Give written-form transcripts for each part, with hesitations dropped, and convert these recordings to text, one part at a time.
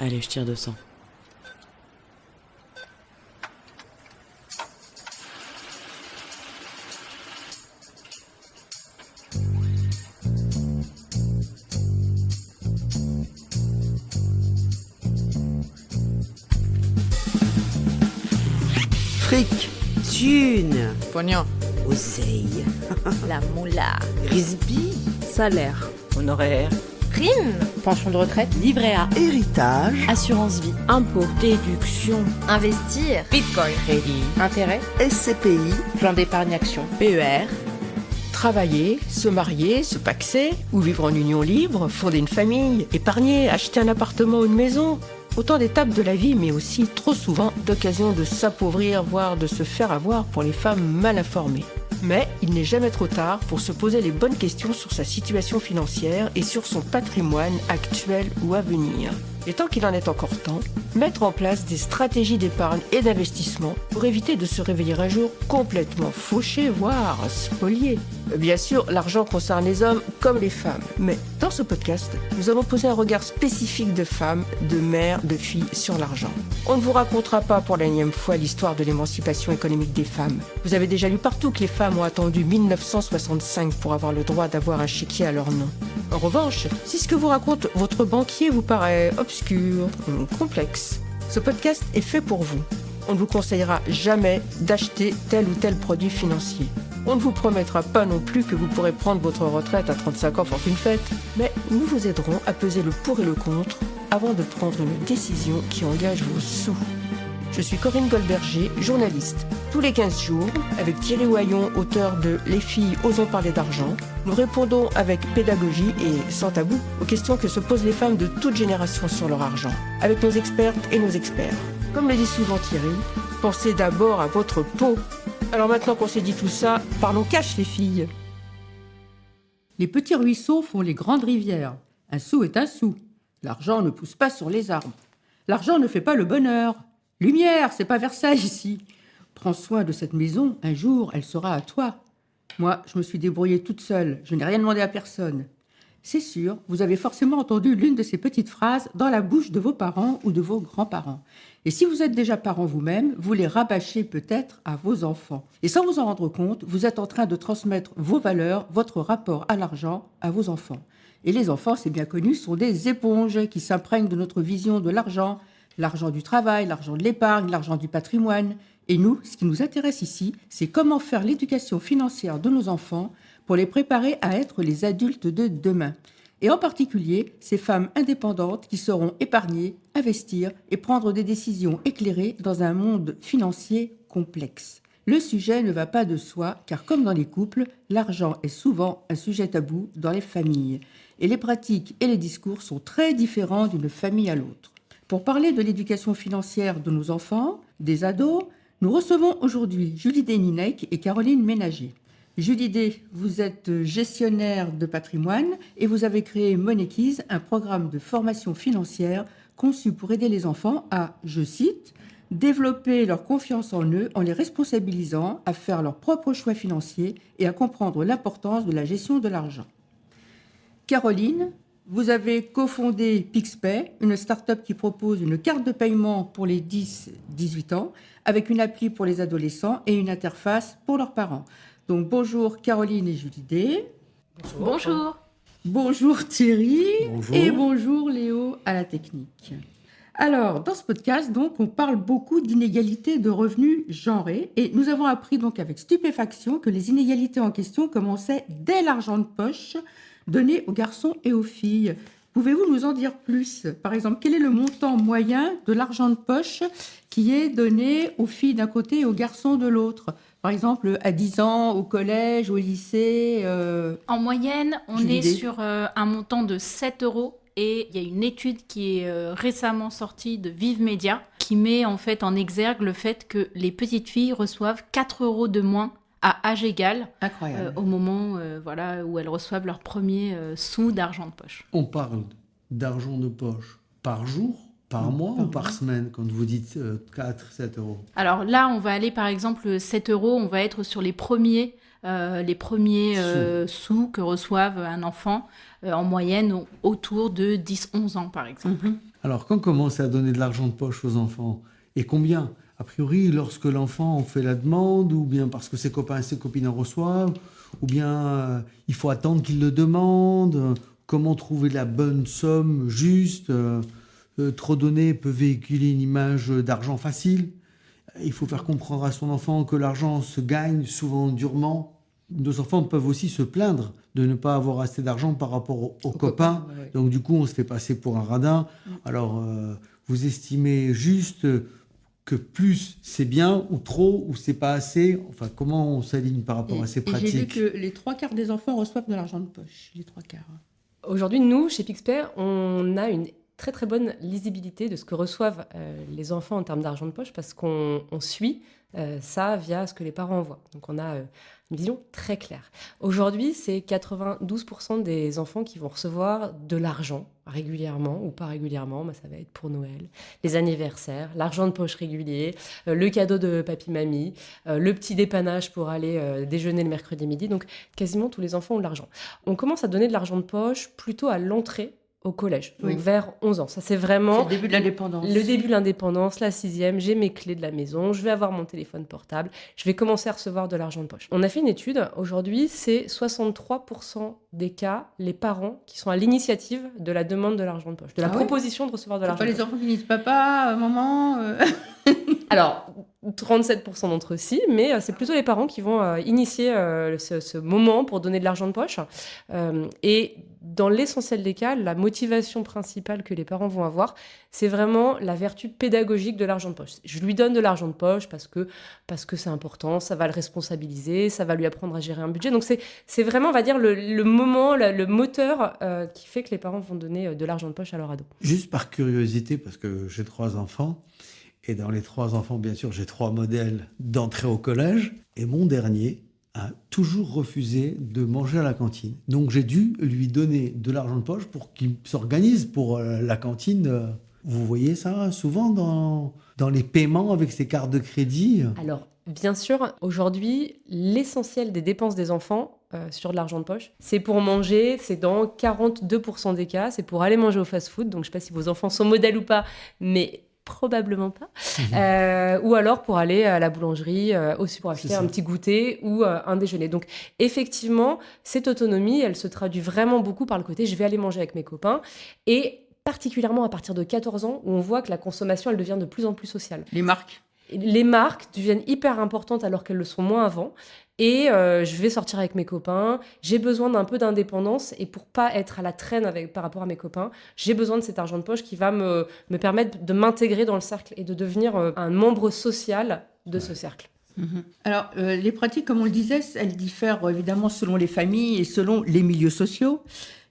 Allez, je tire 200. Fric, thune, Pognon. oseille, La moula. risby, Salaire. Honoraire. Prime. Pension de retraite. Livret A. héritage, Assurance vie. Impôt. Déduction. Investir. Bitcoin. Crédit. Intérêt. SCPI, Plan d'épargne action. PER. Travailler, se marier, se paxer, ou vivre en union libre, fonder une famille, épargner, acheter un appartement ou une maison. Autant d'étapes de la vie, mais aussi, trop souvent, d'occasions de s'appauvrir, voire de se faire avoir pour les femmes mal informées. Mais il n'est jamais trop tard pour se poser les bonnes questions sur sa situation financière et sur son patrimoine actuel ou à venir. Et tant qu'il en est encore temps, mettre en place des stratégies d'épargne et d'investissement pour éviter de se réveiller un jour complètement fauché, voire spolié. Bien sûr, l'argent concerne les hommes comme les femmes. Mais dans ce podcast, nous allons poser un regard spécifique de femmes, de mères, de filles sur l'argent. On ne vous racontera pas pour la énième fois l'histoire de l'émancipation économique des femmes. Vous avez déjà lu partout que les femmes ont attendu 1965 pour avoir le droit d'avoir un chéquier à leur nom. En revanche, si ce que vous raconte votre banquier vous paraît obscur ou complexe, ce podcast est fait pour vous. On ne vous conseillera jamais d'acheter tel ou tel produit financier. On ne vous promettra pas non plus que vous pourrez prendre votre retraite à 35 ans fortune faite, mais nous vous aiderons à peser le pour et le contre avant de prendre une décision qui engage vos sous. Je suis Corinne Goldberger, journaliste. Tous les 15 jours, avec Thierry Oyon, auteur de Les filles osons parler d'argent, nous répondons avec pédagogie et sans tabou aux questions que se posent les femmes de toute génération sur leur argent, avec nos expertes et nos experts. Comme le dit souvent Thierry, pensez d'abord à votre peau. Alors maintenant qu'on s'est dit tout ça, parlons cash les filles. Les petits ruisseaux font les grandes rivières. Un sou est un sou. L'argent ne pousse pas sur les arbres. L'argent ne fait pas le bonheur. Lumière, c'est pas Versailles ici. Prends soin de cette maison, un jour elle sera à toi. Moi, je me suis débrouillée toute seule, je n'ai rien demandé à personne. C'est sûr, vous avez forcément entendu l'une de ces petites phrases dans la bouche de vos parents ou de vos grands-parents. Et si vous êtes déjà parents vous-même, vous les rabâchez peut-être à vos enfants. Et sans vous en rendre compte, vous êtes en train de transmettre vos valeurs, votre rapport à l'argent à vos enfants. Et les enfants, c'est bien connu, sont des éponges qui s'imprègnent de notre vision de l'argent du travail, l'argent de l'épargne, l'argent du patrimoine. Et nous, ce qui nous intéresse ici, c'est comment faire l'éducation financière de nos enfants pour les préparer à être les adultes de demain. Et en particulier, ces femmes indépendantes qui sauront épargner, investir et prendre des décisions éclairées dans un monde financier complexe. Le sujet ne va pas de soi, car comme dans les couples, l'argent est souvent un sujet tabou dans les familles. Et les pratiques et les discours sont très différents d'une famille à l'autre. Pour parler de l'éducation financière de nos enfants, des ados, nous recevons aujourd'hui Julie Déninec et Caroline Ménager. Julie D, vous êtes gestionnaire de patrimoine et vous avez créé Monekeys, un programme de formation financière conçu pour aider les enfants à, je cite, « développer leur confiance en eux en les responsabilisant à faire leurs propres choix financiers et à comprendre l'importance de la gestion de l'argent ». Caroline, vous avez cofondé PixPay, une start-up qui propose une carte de paiement pour les 10-18 ans, avec une appli pour les adolescents et une interface pour leurs parents. Donc bonjour Caroline et Julie D. Bonjour. Bonjour Thierry. Bonjour. Et bonjour Léo à la technique. Alors, dans ce podcast, donc, on parle beaucoup d'inégalités de revenus genrés et nous avons appris donc avec stupéfaction que les inégalités en question commençaient dès l'argent de poche donné aux garçons et aux filles. Pouvez-vous nous en dire plus ? Par exemple, quel est le montant moyen de l'argent de poche qui est donné aux filles d'un côté et aux garçons de l'autre ? Par exemple, à 10 ans, au collège, au lycée En moyenne, on Julie est D. sur un montant de 7 euros. Et il y a une étude qui est récemment sortie de Vive Média qui met en fait en exergue le fait que les petites filles reçoivent 4 euros de moins à âge égal Incroyable. au moment où elles reçoivent leur premier sou d'argent de poche. On parle d'argent de poche par jour, par mois ou par semaine quand vous dites 4, 7 euros? Alors là, on va aller par exemple 7 euros, on va être sur les premiers sous que reçoivent un enfant en moyenne autour de 10-11 ans par exemple. Alors, quand commence à donner de l'argent de poche aux enfants, et combien? A priori, lorsque l'enfant en fait la demande, ou bien parce que ses copains et ses copines en reçoivent, ou bien il faut attendre qu'il le demande, comment trouver la bonne somme juste, trop donner peut véhiculer une image d'argent facile. Il faut faire comprendre à son enfant que l'argent se gagne souvent durement. Nos enfants peuvent aussi se plaindre de ne pas avoir assez d'argent par rapport aux copains. Ouais. Donc du coup, on se fait passer pour un radin. Alors, vous estimez juste que plus c'est bien, ou trop, ou c'est pas assez? Enfin, comment on s'aligne par rapport à ces Et j'ai lu pratiques? que les 3/4 des enfants reçoivent de l'argent de poche. Les 3/4. Aujourd'hui, nous, chez Pixpay, on a une très très bonne lisibilité de ce que reçoivent les enfants en termes d'argent de poche parce qu'on suit ça via ce que les parents voient. Donc on a une vision très claire. Aujourd'hui, c'est 92% des enfants qui vont recevoir de l'argent régulièrement ou pas régulièrement. Ça va être pour Noël, les anniversaires, l'argent de poche régulier, le cadeau de papy-mamie, le petit dépannage pour aller déjeuner le mercredi midi. Donc quasiment tous les enfants ont de l'argent. On commence à donner de l'argent de poche plutôt à l'entrée au collège, donc Oui. vers 11 ans. Ça, c'est C'est vraiment le début de l'indépendance. le début de l'indépendance, la 6e, j'ai mes clés de la maison, je vais avoir mon téléphone portable, je vais commencer à recevoir de l'argent de poche. On a fait une étude, aujourd'hui, c'est 63% des cas, les parents qui sont à l'initiative de la demande de l'argent de poche, de la Ah ouais proposition de recevoir de C'est l'argent pas de les poche. enfants qui disent papa, maman. Alors, 37% d'entre eux si, mais c'est plutôt les parents qui vont initier ce moment pour donner de l'argent de poche. Et dans l'essentiel des cas, la motivation principale que les parents vont avoir, c'est vraiment la vertu pédagogique de l'argent de poche. Je lui donne de l'argent de poche parce que c'est important, ça va le responsabiliser, ça va lui apprendre à gérer un budget. Donc c'est vraiment, on va dire, le moment, le moteur qui fait que les parents vont donner de l'argent de poche à leur ado. Juste par curiosité, parce que j'ai 3 enfants, et dans les 3 enfants, bien sûr, j'ai 3 modèles d'entrée au collège, et mon dernier a toujours refusé de manger à la cantine. Donc j'ai dû lui donner de l'argent de poche pour qu'il s'organise pour la cantine. Vous voyez ça souvent dans les paiements avec ces cartes de crédit? Alors, bien sûr, aujourd'hui, l'essentiel des dépenses des enfants sur de l'argent de poche, c'est pour manger, c'est dans 42% des cas, c'est pour aller manger au fast-food. Donc, je ne sais pas si vos enfants sont modèles ou pas, mais probablement pas. Ou alors pour aller à la boulangerie, aussi pour acheter un petit goûter ou un déjeuner. Donc, effectivement, cette autonomie, elle se traduit vraiment beaucoup par le côté « je vais aller manger avec mes copains » et particulièrement à partir de 14 ans, où on voit que la consommation, elle devient de plus en plus sociale. Les marques. Les marques deviennent hyper importantes alors qu'elles le sont moins avant. Et je vais sortir avec mes copains. J'ai besoin d'un peu d'indépendance. Et pour pas être à la traîne par rapport à mes copains, j'ai besoin de cet argent de poche qui va me permettre de m'intégrer dans le cercle et de devenir un membre social de ce cercle. Alors, les pratiques, comme on le disait, elles diffèrent évidemment selon les familles et selon les milieux sociaux.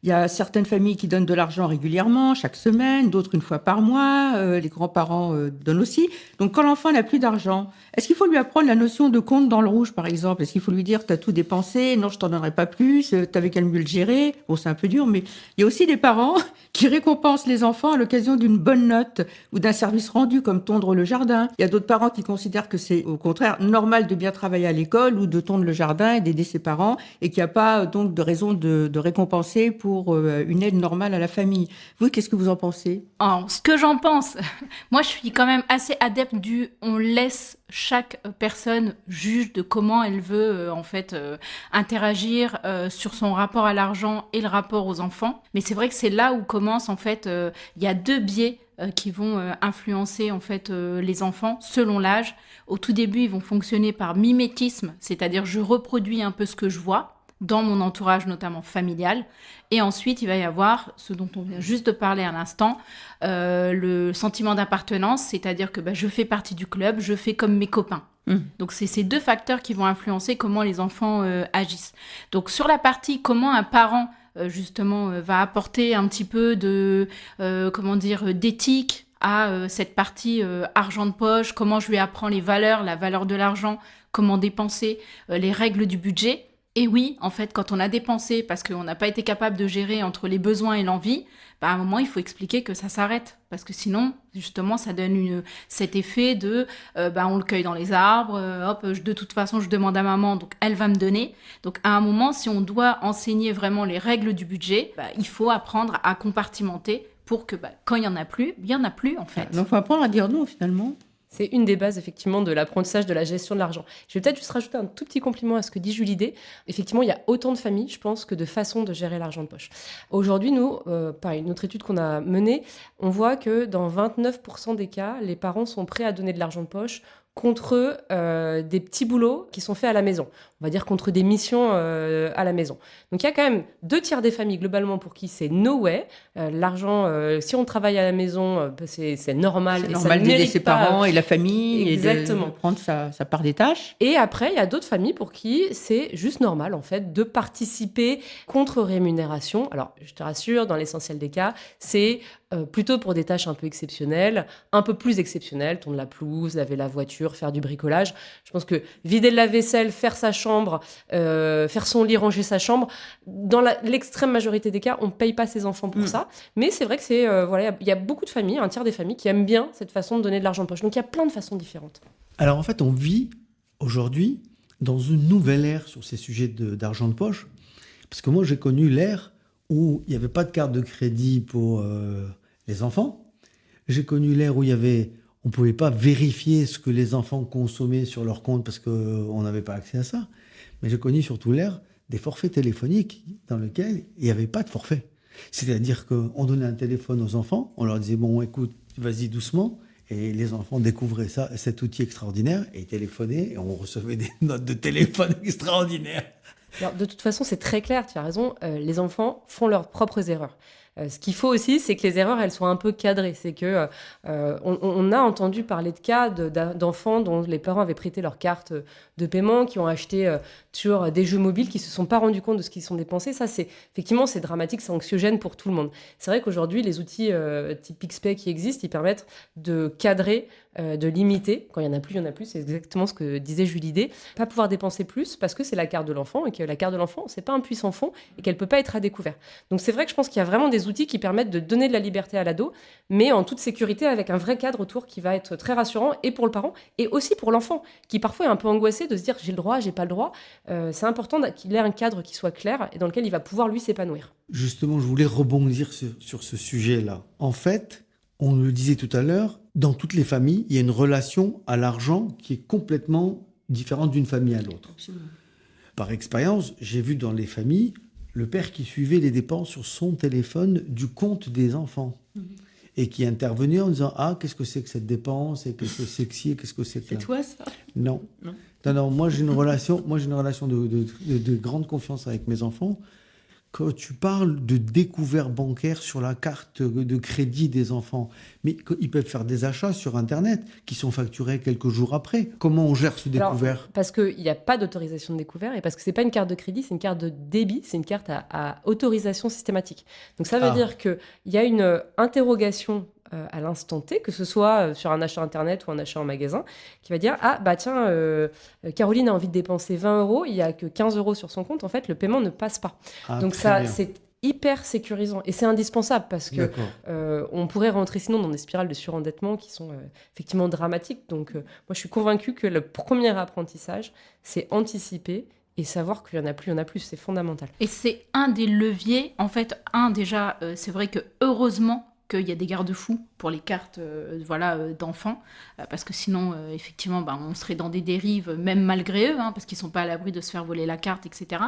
Il y a certaines familles qui donnent de l'argent régulièrement, chaque semaine, d'autres une fois par mois. Les grands-parents donnent aussi. Donc, quand l'enfant n'a plus d'argent, est-ce qu'il faut lui apprendre la notion de compte dans le rouge, par exemple? Est-ce qu'il faut lui dire, t'as tout dépensé, non, je t'en donnerai pas plus, t'avais qu'à mieux le gérer? Bon, c'est un peu dur, mais il y a aussi des parents qui récompensent les enfants à l'occasion d'une bonne note ou d'un service rendu, comme tondre le jardin. Il y a d'autres parents qui considèrent que c'est, au contraire, normal de bien travailler à l'école ou de tondre le jardin et d'aider ses parents, et qu'il n'y a pas donc de raison de récompenser pour une aide normale à la famille. Vous, qu'est-ce que vous en pensez? Ce que j'en pense, moi je suis quand même assez adepte du on laisse chaque personne juge de comment elle veut interagir sur son rapport à l'argent et le rapport aux enfants. Mais c'est vrai que c'est là où commence il y a 2 biais qui vont influencer les enfants selon l'âge. Au tout début, ils vont fonctionner par mimétisme, c'est-à-dire je reproduis un peu ce que je vois dans mon entourage, notamment familial. Et ensuite, il va y avoir ce dont on vient juste de parler à l'instant, le sentiment d'appartenance, c'est-à-dire que je fais partie du club, je fais comme mes copains. Donc, c'est ces 2 facteurs qui vont influencer comment les enfants agissent. Donc, sur la partie comment un parent, va apporter un petit peu d'éthique à cette partie argent de poche, comment je lui apprends les valeurs, la valeur de l'argent, comment dépenser, les règles du budget. Et oui, quand on a dépensé parce qu'on n'a pas été capable de gérer entre les besoins et l'envie, à un moment, il faut expliquer que ça s'arrête. Parce que sinon, justement, ça donne cet effet de on le cueille dans les arbres, de toute façon, je demande à maman, donc elle va me donner. Donc, à un moment, si on doit enseigner vraiment les règles du budget, il faut apprendre à compartimenter pour que quand il y en a plus, il y en a plus en fait. Donc, il faut apprendre à dire non, finalement. C'est une des bases, effectivement, de l'apprentissage de la gestion de l'argent. Je vais peut-être juste rajouter un tout petit compliment à ce que dit Julie D. Effectivement, il y a autant de familles, je pense, que de façons de gérer l'argent de poche. Aujourd'hui, nous, par une autre étude qu'on a menée, on voit que dans 29% des cas, les parents sont prêts à donner de l'argent de poche contre des petits boulots qui sont faits à la maison. On va dire contre des missions à la maison. Donc il y a quand même 2 tiers des familles globalement pour qui c'est no way. L'argent, si on travaille à la maison, c'est normal. C'est et normal ça ne d'aider mérite ses pas. parents et la famille Exactement. et de prendre sa part des tâches. Et après, il y a d'autres familles pour qui c'est juste normal, en fait, de participer contre rémunération. Alors, je te rassure, dans l'essentiel des cas, c'est plutôt pour des tâches un peu exceptionnelles, un peu plus exceptionnelles, tondre la pelouse, laver la voiture, faire du bricolage. Je pense que vider le lave-vaisselle, faire sa chambre, faire son lit, ranger sa chambre, dans l'extrême majorité des cas, on ne paye pas ses enfants pour ça. Mais c'est vrai que il y a beaucoup de familles, 1 tiers des familles, qui aiment bien cette façon de donner de l'argent de poche. Donc, il y a plein de façons différentes. Alors en fait, on vit aujourd'hui dans une nouvelle ère sur ces sujets d'argent de poche. Parce que moi, j'ai connu l'ère où il n'y avait pas de carte de crédit pour les enfants. J'ai connu l'ère où on ne pouvait pas vérifier ce que les enfants consommaient sur leur compte parce qu'on n'avait pas accès à ça. Mais j'ai connu surtout l'ère des forfaits téléphoniques dans lesquels il n'y avait pas de forfait. C'est-à-dire qu'on donnait un téléphone aux enfants, on leur disait « Bon, écoute, vas-y doucement ». Et les enfants découvraient cet outil extraordinaire et téléphonaient et on recevait des notes de téléphone extraordinaires. Alors, de toute façon, c'est très clair, tu as raison, les enfants font leurs propres erreurs. Ce qu'il faut aussi, c'est que les erreurs, elles soient un peu cadrées. C'est que on a entendu parler de cas d'enfants dont les parents avaient prêté leur carte de paiement, qui ont acheté sur des jeux mobiles, qui ne se sont pas rendus compte de ce qu'ils sont dépensés. Ça, effectivement, c'est dramatique, c'est anxiogène pour tout le monde. C'est vrai qu'aujourd'hui, les outils type PixPay qui existent, ils permettent de cadrer, de limiter. Quand il n'y en a plus, il y en a plus. C'est exactement ce que disait Julie D. Pas pouvoir dépenser plus parce que c'est la carte de l'enfant et que la carte de l'enfant, c'est pas un puissant fond et qu'elle peut pas être à découvert. Donc c'est vrai que je pense qu'il y a vraiment des outils qui permettent de donner de la liberté à l'ado, mais en toute sécurité avec un vrai cadre autour qui va être très rassurant et pour le parent et aussi pour l'enfant qui parfois est un peu angoissé de se dire j'ai le droit, j'ai pas le droit. C'est important qu'il ait un cadre qui soit clair et dans lequel il va pouvoir lui s'épanouir. Justement, je voulais rebondir sur ce sujet-là. En fait, on le disait tout à l'heure, dans toutes les familles, il y a une relation à l'argent qui est complètement différente d'une famille à l'autre. Absolument. Par expérience, j'ai vu dans les familles le père qui suivait les dépenses sur son téléphone du compte des enfants et qui intervenait en disant « Ah, qu'est-ce que c'est que cette dépense et qu'est-ce que c'est que ci et qu'est-ce que c'est que C'est là ?» toi, ça? Non. Non, moi j'ai une relation de grande confiance avec mes enfants. Quand tu parles de découvert bancaire sur la carte de crédit des enfants, mais ils peuvent faire des achats sur Internet qui sont facturés quelques jours après. Comment on gère ce découvert? Alors, parce qu'il n'y a pas d'autorisation de découvert et parce que ce n'est pas une carte de crédit, c'est une carte de débit, c'est une carte à autorisation systématique. Donc ça veut dire qu'il y a une interrogation à l'instant T, que ce soit sur un achat Internet ou un achat en magasin, qui va dire « Ah, bah tiens, Caroline a envie de dépenser 20 €, il n'y a que 15 € sur son compte, en fait, le paiement ne passe pas. » Donc ça, c'est hyper sécurisant et c'est indispensable parce que on pourrait rentrer sinon dans des spirales de surendettement qui sont effectivement dramatiques. Donc moi, je suis convaincue que le premier apprentissage, c'est anticiper et savoir qu'il y en a plus, c'est fondamental. Et c'est un des leviers, en fait, déjà, c'est vrai que heureusement, qu'il y a des garde-fous pour les cartes d'enfants, parce que sinon, effectivement, on serait dans des dérives, même malgré eux, parce qu'ils ne sont pas à l'abri de se faire voler la carte, etc.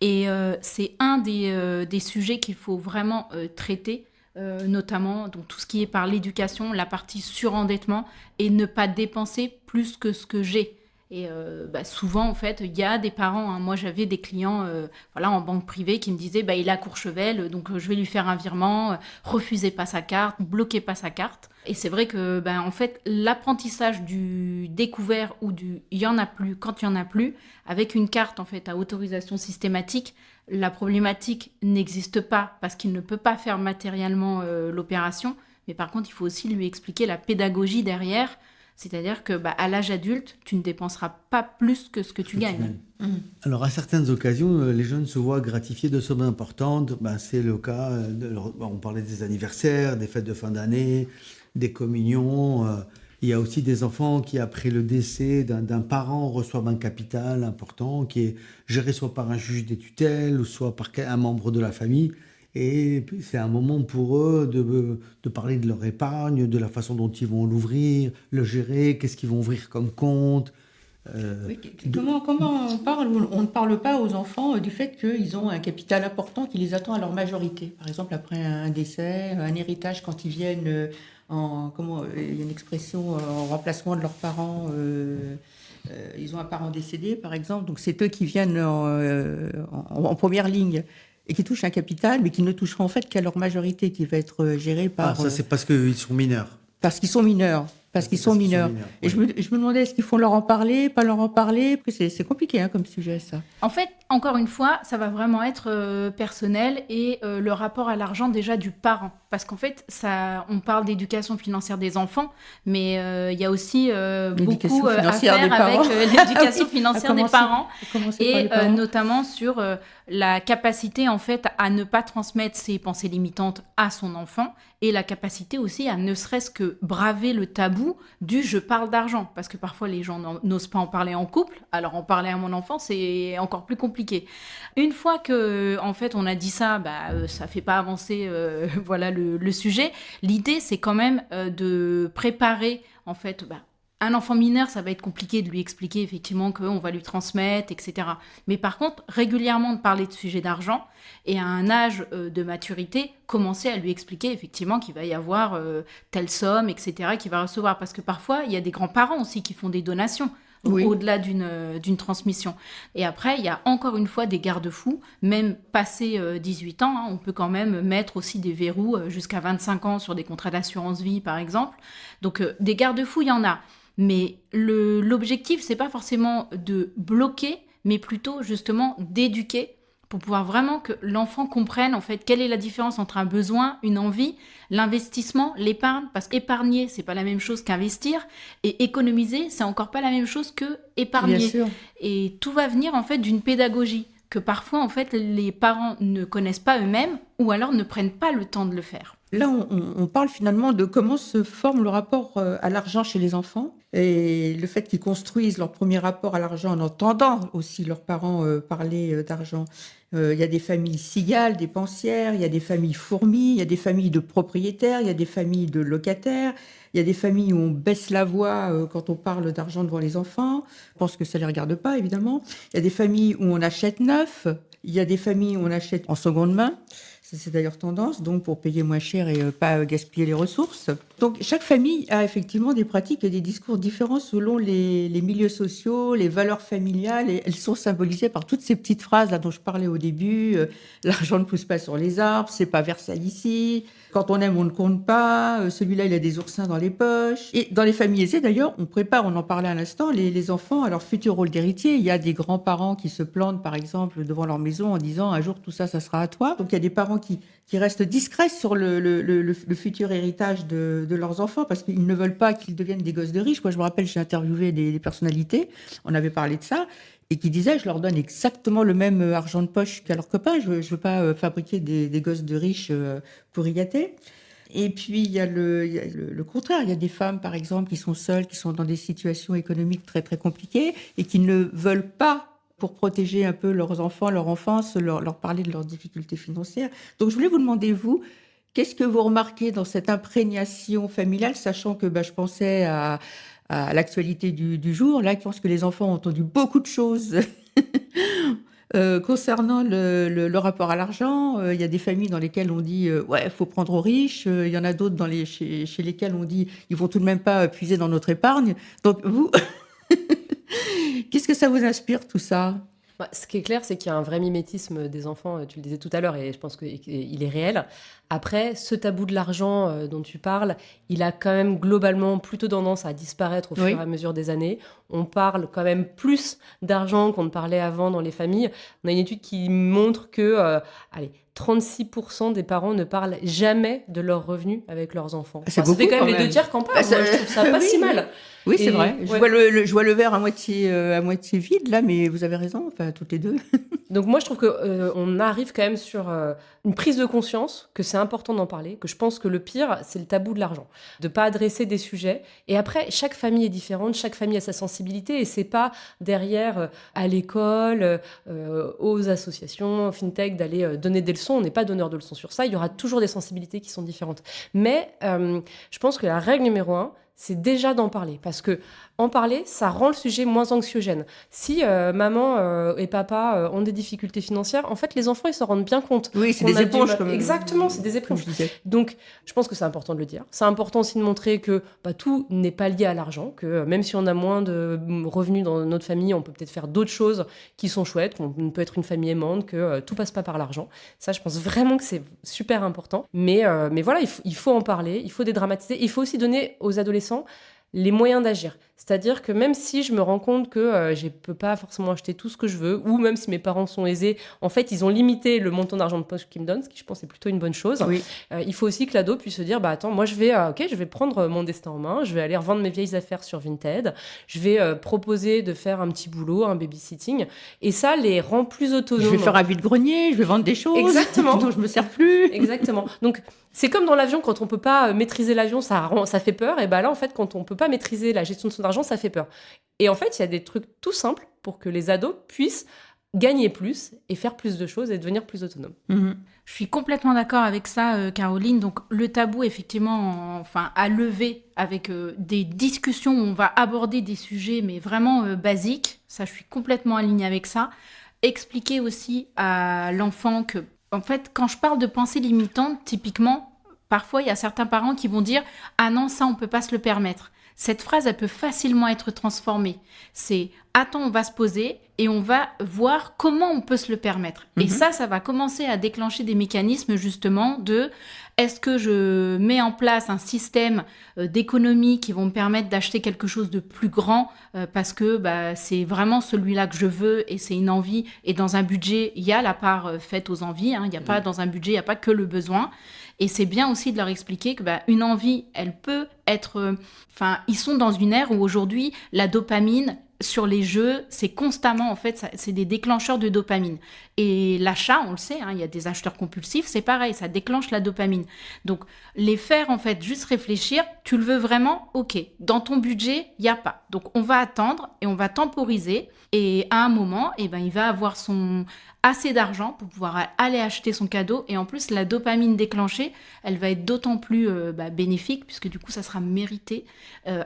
Et c'est un des sujets qu'il faut vraiment traiter, notamment donc, tout ce qui est par l'éducation, la partie surendettement, et ne pas dépenser plus que ce que j'ai. Et souvent, en fait, il y a des parents, moi j'avais des clients en banque privée qui me disaient il a Courchevel, donc je vais lui faire un virement, refusez pas sa carte, bloquez pas sa carte. Et c'est vrai que en fait, l'apprentissage du découvert ou du il y en a plus quand il y en a plus, avec une carte en fait à autorisation systématique, la problématique n'existe pas parce qu'il ne peut pas faire matériellement l'opération, mais par contre, il faut aussi lui expliquer la pédagogie derrière. C'est-à-dire que à l'âge adulte, tu ne dépenseras pas plus que ce que tu gagnes. Alors, à certaines occasions, les jeunes se voient gratifiés de sommes importantes. C'est le cas, on parlait des anniversaires, des fêtes de fin d'année, des communions. Il y a aussi des enfants qui, après le décès d'un parent, reçoivent un capital important qui est géré soit par un juge des tutelles ou soit par un membre de la famille. Et puis, c'est un moment pour eux de parler de leur épargne, de la façon dont ils vont l'ouvrir, le gérer, qu'est-ce qu'ils vont ouvrir comme compte. Oui, comment on parle ou on ne parle pas aux enfants du fait qu'ils ont un capital important qui les attend à leur majorité. Par exemple, après un décès, un héritage, quand ils viennent il y a une expression en remplacement de leurs parents. Ils ont un parent décédé, par exemple, donc c'est eux qui viennent en première ligne et qui touchent un capital, mais qui ne toucheront en fait qu'à leur majorité, qui va être gérée par... ça, c'est parce qu'ils sont mineurs. Parce qu'ils sont mineurs. Parce qu'ils sont mineurs. Et oui. je me demandais, est-ce qu'il faut leur en parler, pas leur en parler? Parce que c'est compliqué comme sujet, ça. En fait, encore une fois, ça va vraiment être personnel et le rapport à l'argent déjà du parent. Parce qu'en fait, on parle d'éducation financière des enfants, mais il y a aussi beaucoup à faire avec l'éducation financière des parents. Et notamment sur la capacité en fait à ne pas transmettre ses pensées limitantes à son enfant et la capacité aussi à ne serait-ce que braver le tabou du « je parle d'argent ». Parce que parfois, les gens n'osent pas en parler en couple. Alors, en parler à mon enfant, c'est encore plus compliqué. Une fois que, en fait, on a dit ça, ça fait pas avancer voilà, le sujet. L'idée, c'est quand même de préparer, en fait... un enfant mineur, ça va être compliqué de lui expliquer effectivement qu'on va lui transmettre, etc. Mais par contre, régulièrement de parler de sujets d'argent et à un âge de maturité, commencer à lui expliquer effectivement qu'il va y avoir telle somme, etc. qu'il va recevoir. Parce que parfois, il y a des grands-parents aussi qui font des donations. Oui. Au-delà d'une transmission. Et après, il y a encore une fois des garde-fous, même passé 18 ans, on peut quand même mettre aussi des verrous jusqu'à 25 ans sur des contrats d'assurance vie, par exemple. Donc, des garde-fous, il y en a. Mais l'objectif, c'est pas forcément de bloquer, mais plutôt justement d'éduquer pour pouvoir vraiment que l'enfant comprenne en fait quelle est la différence entre un besoin, une envie, l'investissement, l'épargne, parce qu'épargner, c'est pas la même chose qu'investir, et économiser, c'est encore pas la même chose que épargner. Bien sûr. Et tout va venir en fait d'une pédagogie que parfois en fait les parents ne connaissent pas eux-mêmes ou alors ne prennent pas le temps de le faire. Là, on parle finalement de comment se forme le rapport à l'argent chez les enfants et le fait qu'ils construisent leur premier rapport à l'argent en entendant aussi leurs parents parler d'argent. Il y a des familles cigales, dépensières, il y a des familles fourmis, il y a des familles de propriétaires, il y a des familles de locataires, il y a des familles où on baisse la voix quand on parle d'argent devant les enfants. Je pense que ça ne les regarde pas, évidemment. Il y a des familles où on achète neuf, il y a des familles où on achète en seconde main. C'est d'ailleurs tendance, donc pour payer moins cher et pas gaspiller les ressources. Donc chaque famille a effectivement des pratiques et des discours différents selon les milieux sociaux, les valeurs familiales. Et elles sont symbolisées par toutes ces petites phrases là dont je parlais au début. L'argent ne pousse pas sur les arbres, c'est pas Versailles ici. Quand on aime, on ne compte pas. Celui-là, il a des oursins dans les poches. Et dans les familles aisées, d'ailleurs, on en parlait à l'instant, les enfants à leur futur rôle d'héritier. Il y a des grands-parents qui se plantent, par exemple, devant leur maison en disant « un jour, tout ça, ça sera à toi ». Donc, il y a des parents qui restent discrets sur le futur héritage de leurs enfants parce qu'ils ne veulent pas qu'ils deviennent des gosses de riches. Moi, je me rappelle, j'ai interviewé des personnalités, on avait parlé de ça, et qui disaient, je leur donne exactement le même argent de poche qu'à leurs copains. Je veux pas fabriquer des gosses de riches pour y gâter. Et puis, il y a le contraire. Il y a des femmes, par exemple, qui sont seules, qui sont dans des situations économiques très, très compliquées et qui ne veulent pas, pour protéger un peu leurs enfants, leur enfance, leur parler de leurs difficultés financières. Donc, je voulais vous demander, vous, qu'est-ce que vous remarquez dans cette imprégnation familiale, sachant que je pensais à l'actualité du jour. Là, je pense que les enfants ont entendu beaucoup de choses concernant le rapport à l'argent. Il y a des familles dans lesquelles on dit ouais, faut prendre aux riches. Il y en a d'autres chez lesquelles on dit ils vont tout de même pas puiser dans notre épargne. Donc vous, qu'est-ce que ça vous inspire tout ça ? Ce qui est clair, c'est qu'il y a un vrai mimétisme des enfants, tu le disais tout à l'heure, et je pense qu'il est réel. Après, ce tabou de l'argent dont tu parles, il a quand même globalement plutôt tendance à disparaître au fur et à mesure des années. On parle quand même plus d'argent qu'on ne parlait avant dans les familles. On a une étude qui montre que 36% des parents ne parlent jamais de leurs revenus avec leurs enfants. Ça fait quand même les 2 tiers qui en parlent. Moi, je trouve ça pas si mal. Oui, c'est vrai. Je vois le verre à moitié vide, là, mais vous avez raison, enfin, toutes les deux. Donc moi, je trouve qu'on arrive quand même sur une prise de conscience que c'est important d'en parler, que je pense que le pire, c'est le tabou de l'argent. De ne pas adresser des sujets. Et après, chaque famille est différente, chaque famille a sa sensibilité, et c'est pas derrière, à l'école, aux associations, FinTech, d'aller donner des leçons. On n'est pas donneur de leçons sur ça. Il y aura toujours des sensibilités qui sont différentes. Mais je pense que la règle numéro 1, c'est déjà d'en parler. Parce que en parler, ça rend le sujet moins anxiogène. Si maman et papa ont des difficultés financières, en fait, les enfants, ils s'en rendent bien compte. Oui, c'est On des a du éponges. mal- Comme Exactement, c'est des comme éponges. je disais. Donc, je pense que c'est important de le dire. C'est important aussi de montrer que tout n'est pas lié à l'argent, que même si on a moins de revenus dans notre famille, on peut peut-être faire d'autres choses qui sont chouettes, qu'on peut être une famille aimante, que tout passe pas par l'argent. Ça, je pense vraiment que c'est super important. Mais voilà, il faut en parler, il faut dédramatiser. Il faut aussi donner aux adolescents les moyens d'agir. C'est-à-dire que même si je me rends compte que je ne peux pas forcément acheter tout ce que je veux, ou même si mes parents sont aisés, en fait, ils ont limité le montant d'argent de poche qu'ils me donnent, ce qui, je pense, est plutôt une bonne chose. Oui. Il faut aussi que l'ado puisse se dire, attends, moi, je vais prendre mon destin en main, je vais aller revendre mes vieilles affaires sur Vinted, je vais proposer de faire un petit boulot, un babysitting, et ça les rend plus autonomes. Je vais faire un vide-grenier, je vais vendre des choses Exactement. dont je me sers plus. Exactement. Donc, c'est comme dans l'avion, quand on peut pas maîtriser l'avion, ça fait peur. Et là, en fait, quand on peut pas maîtriser la gestion de son argent, ça fait peur. Et en fait, il y a des trucs tout simples pour que les ados puissent gagner plus et faire plus de choses et devenir plus autonomes. Mhm. Je suis complètement d'accord avec ça, Caroline. Donc, le tabou, effectivement, à lever avec des discussions où on va aborder des sujets, mais vraiment basiques. Ça, je suis complètement alignée avec ça. Expliquer aussi à l'enfant que, en fait, quand je parle de pensée limitante, typiquement, parfois, il y a certains parents qui vont dire « Ah non, ça, on peut pas se le permettre ». Cette phrase, elle peut facilement être transformée. C'est « Attends, on va se poser et on va voir comment on peut se le permettre ». Et ça va commencer à déclencher des mécanismes justement de « Est-ce que je mets en place un système d'économie qui vont me permettre d'acheter quelque chose de plus grand parce que c'est vraiment celui-là que je veux et c'est une envie ». Et dans un budget, il y a la part faite aux envies. Il y a pas dans un budget, il n'y a pas que le besoin. Et c'est bien aussi de leur expliquer que une envie, elle peut être... ils sont dans une ère où aujourd'hui, la dopamine sur les jeux, c'est constamment, en fait, c'est des déclencheurs de dopamine. Et l'achat, on le sait, il y a des acheteurs compulsifs, c'est pareil, ça déclenche la dopamine. Donc, les faire, en fait, juste réfléchir, tu le veux vraiment? Ok. Dans ton budget, il n'y a pas. Donc, on va attendre et on va temporiser. Et à un moment, il va avoir assez d'argent pour pouvoir aller acheter son cadeau. Et en plus, la dopamine déclenchée, elle va être d'autant plus bénéfique, puisque du coup, ça sera mérité,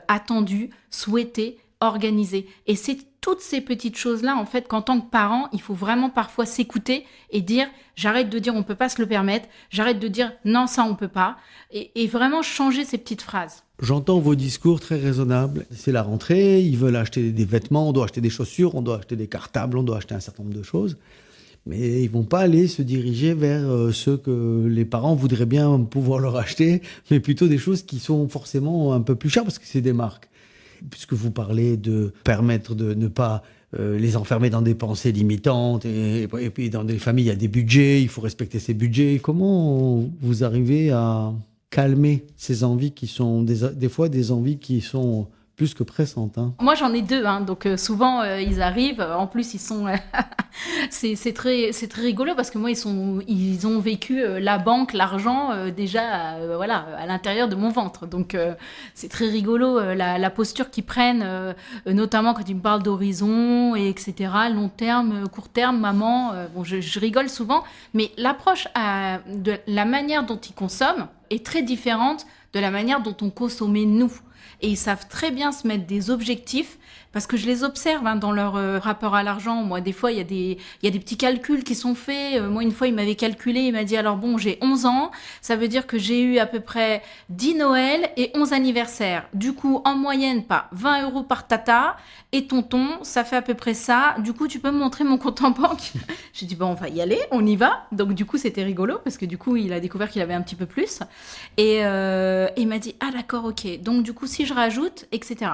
attendu, souhaité, organisé. Et c'est toutes ces petites choses-là, en fait, qu'en tant que parent, il faut vraiment parfois s'écouter et dire « J'arrête de dire on peut pas se le permettre, j'arrête de dire non, ça on peut pas », et vraiment changer ces petites phrases. J'entends vos discours très raisonnables. C'est la rentrée, ils veulent acheter des vêtements, on doit acheter des chaussures, on doit acheter des cartables, on doit acheter un certain nombre de choses. Mais ils vont pas aller se diriger vers ceux que les parents voudraient bien pouvoir leur acheter, mais plutôt des choses qui sont forcément un peu plus chères parce que c'est des marques. Puisque vous parlez de permettre de ne pas les enfermer dans des pensées limitantes, et puis dans des familles, il y a des budgets, il faut respecter ces budgets. Comment vous arrivez à calmer ces envies qui sont des fois des envies qui sont plus que pressantes, Moi, j'en ai deux, donc souvent, ils arrivent. En plus, ils sont... c'est très rigolo parce que moi, ils ont vécu la banque, l'argent, déjà à l'intérieur de mon ventre. Donc, c'est très rigolo la posture qu'ils prennent, notamment quand ils me parlent d'horizon, et etc., long terme, court terme, maman. Je rigole souvent, mais l'approche de la manière dont ils consomment est très différente de la manière dont on consommait nous. Et ils savent très bien se mettre des objectifs parce que je les observe dans leur rapport à l'argent. Moi, des fois, il y a des petits calculs qui sont faits. Moi, une fois, il m'avait calculé, il m'a dit, alors bon, j'ai 11 ans, ça veut dire que j'ai eu à peu près 10 Noël et 11 anniversaires. Du coup, en moyenne, pas 20 € par tata et tonton, ça fait à peu près ça. Du coup, tu peux me montrer mon compte en banque? J'ai dit, on va y aller, on y va. Donc, du coup, c'était rigolo parce que du coup, il a découvert qu'il avait un petit peu plus. Et il m'a dit, ah d'accord, ok. Donc, du coup, si je rajoute, etc.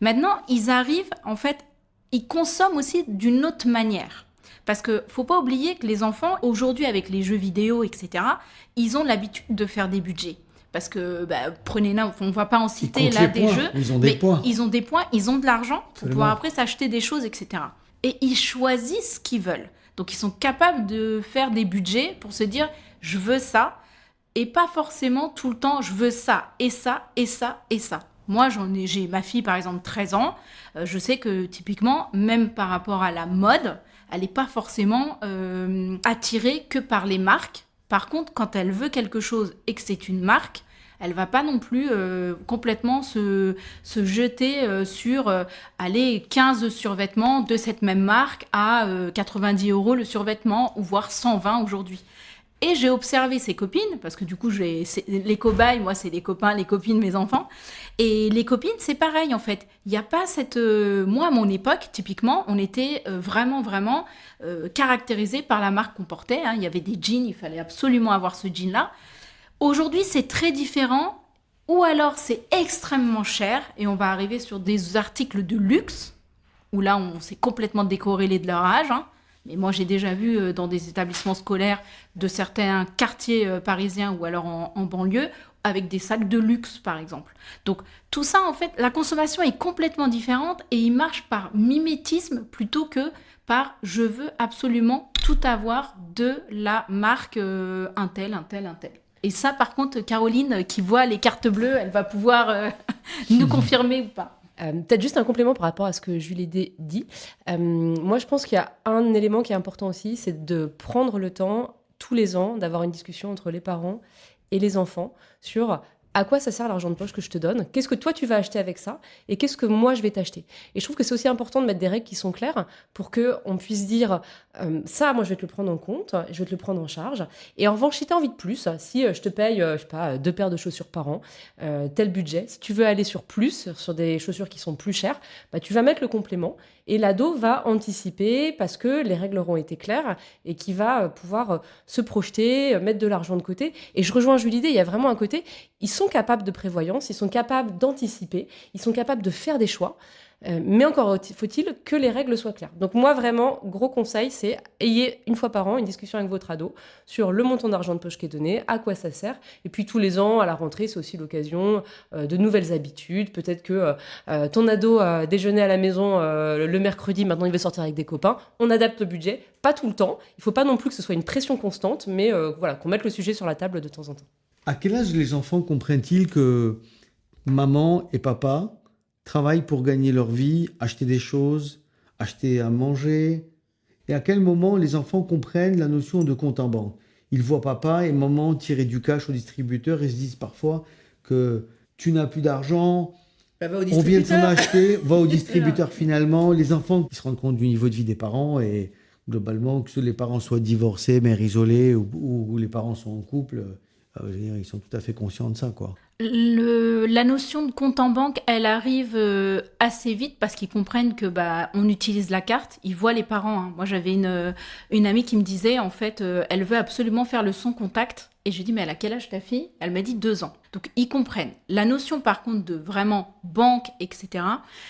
Maintenant, ils arrivent, en fait, ils consomment aussi d'une autre manière. Parce que faut pas oublier que les enfants, aujourd'hui, avec les jeux vidéo, etc., ils ont l'habitude de faire des budgets. Parce que, prenez là, on ne va pas en citer là des jeux. Ils ont des points. Ils ont des points, ils ont de l'argent pour Absolument. pouvoir après s'acheter des choses, etc. Et ils choisissent ce qu'ils veulent. Donc ils sont capables de faire des budgets pour se dire je veux ça et pas forcément tout le temps je veux ça et ça et ça et ça. Moi j'ai ma fille par exemple 13 ans, je sais que typiquement même par rapport à la mode, elle n'est pas forcément attirée que par les marques. Par contre, quand elle veut quelque chose et que c'est une marque, elle va pas non plus complètement se jeter sur 15 survêtements de cette même marque à 90 € le survêtement ou voire 120 aujourd'hui. Et j'ai observé ses copines, parce que du coup, les cobayes, moi, c'est les copains, les copines, mes enfants. Et les copines, c'est pareil, en fait. Il n'y a pas cette... moi, à mon époque, typiquement, on était vraiment caractérisés par la marque qu'on portait. Hein. Il y avait des jeans, il fallait absolument avoir ce jean-là. Aujourd'hui, c'est très différent. Ou alors, c'est extrêmement cher. Et on va arriver sur des articles de luxe, où là, on s'est complètement décorrélé de leur âge, hein. Mais moi, j'ai déjà vu dans des établissements scolaires de certains quartiers parisiens ou alors en banlieue, avec des sacs de luxe, par exemple. Donc, tout ça, en fait, la consommation est complètement différente et il marche par mimétisme plutôt que par « je veux absolument tout avoir de la marque un tel. » Et ça, par contre, Caroline, qui voit les cartes bleues, elle va pouvoir nous confirmer ou pas. Peut-être juste un complément par rapport à ce que Julie dit. Moi, je pense qu'il y a un élément qui est important aussi, c'est de prendre le temps, tous les ans, d'avoir une discussion entre les parents et les enfants sur à quoi ça sert l'argent de poche que je te donne, qu'est-ce que toi tu vas acheter avec ça, et qu'est-ce que moi je vais t'acheter. Et je trouve que c'est aussi important de mettre des règles qui sont claires pour qu'on puisse dire ça, moi je vais te le prendre en compte, je vais te le prendre en charge. Et en revanche, si tu as envie de plus, si je te paye, je sais pas, 2 paires de chaussures par an, tel budget, si tu veux aller sur plus, sur des chaussures qui sont plus chères, bah, tu vas mettre le complément. Et l'ado va anticiper parce que les règles auront été claires et qui va pouvoir se projeter, mettre de l'argent de côté. Et je rejoins Julie, il y a vraiment un côté, ils sont capables de prévoyance, ils sont capables d'anticiper, ils sont capables de faire des choix. Mais encore faut-il que les règles soient claires. Donc moi, vraiment, gros conseil, c'est ayez une fois par an une discussion avec votre ado sur le montant d'argent de poche qui est donné, à quoi ça sert. Et puis tous les ans, à la rentrée, c'est aussi l'occasion de nouvelles habitudes. Peut-être que ton ado déjeunait à la maison le mercredi, maintenant il veut sortir avec des copains. On adapte le budget, pas tout le temps. Il ne faut pas non plus que ce soit une pression constante, mais voilà, qu'on mette le sujet sur la table de temps en temps. À quel âge les enfants comprennent-ils que maman et papa travaillent pour gagner leur vie, acheter des choses, acheter à manger? Et à quel moment les enfants comprennent la notion de compte en banque? Ils voient papa et maman tirer du cash au distributeur et se disent parfois que tu n'as plus d'argent, on vient de s'en acheter, va au distributeur finalement. Les enfants ils se rendent compte du niveau de vie des parents et globalement que les parents soient divorcés, mère isolée ou les parents sont en couple, je veux dire, ils sont tout à fait conscients de ça, quoi. La notion de compte en banque, elle arrive assez vite parce qu'ils comprennent que on utilise la carte. Ils voient les parents. Hein. Moi, j'avais une amie qui me disait, en fait, elle veut absolument faire le sans contact. Et je lui ai dit, mais elle a quel âge ta fille? Elle m'a dit 2 ans. Donc, ils comprennent. La notion, par contre, de vraiment banque, etc.,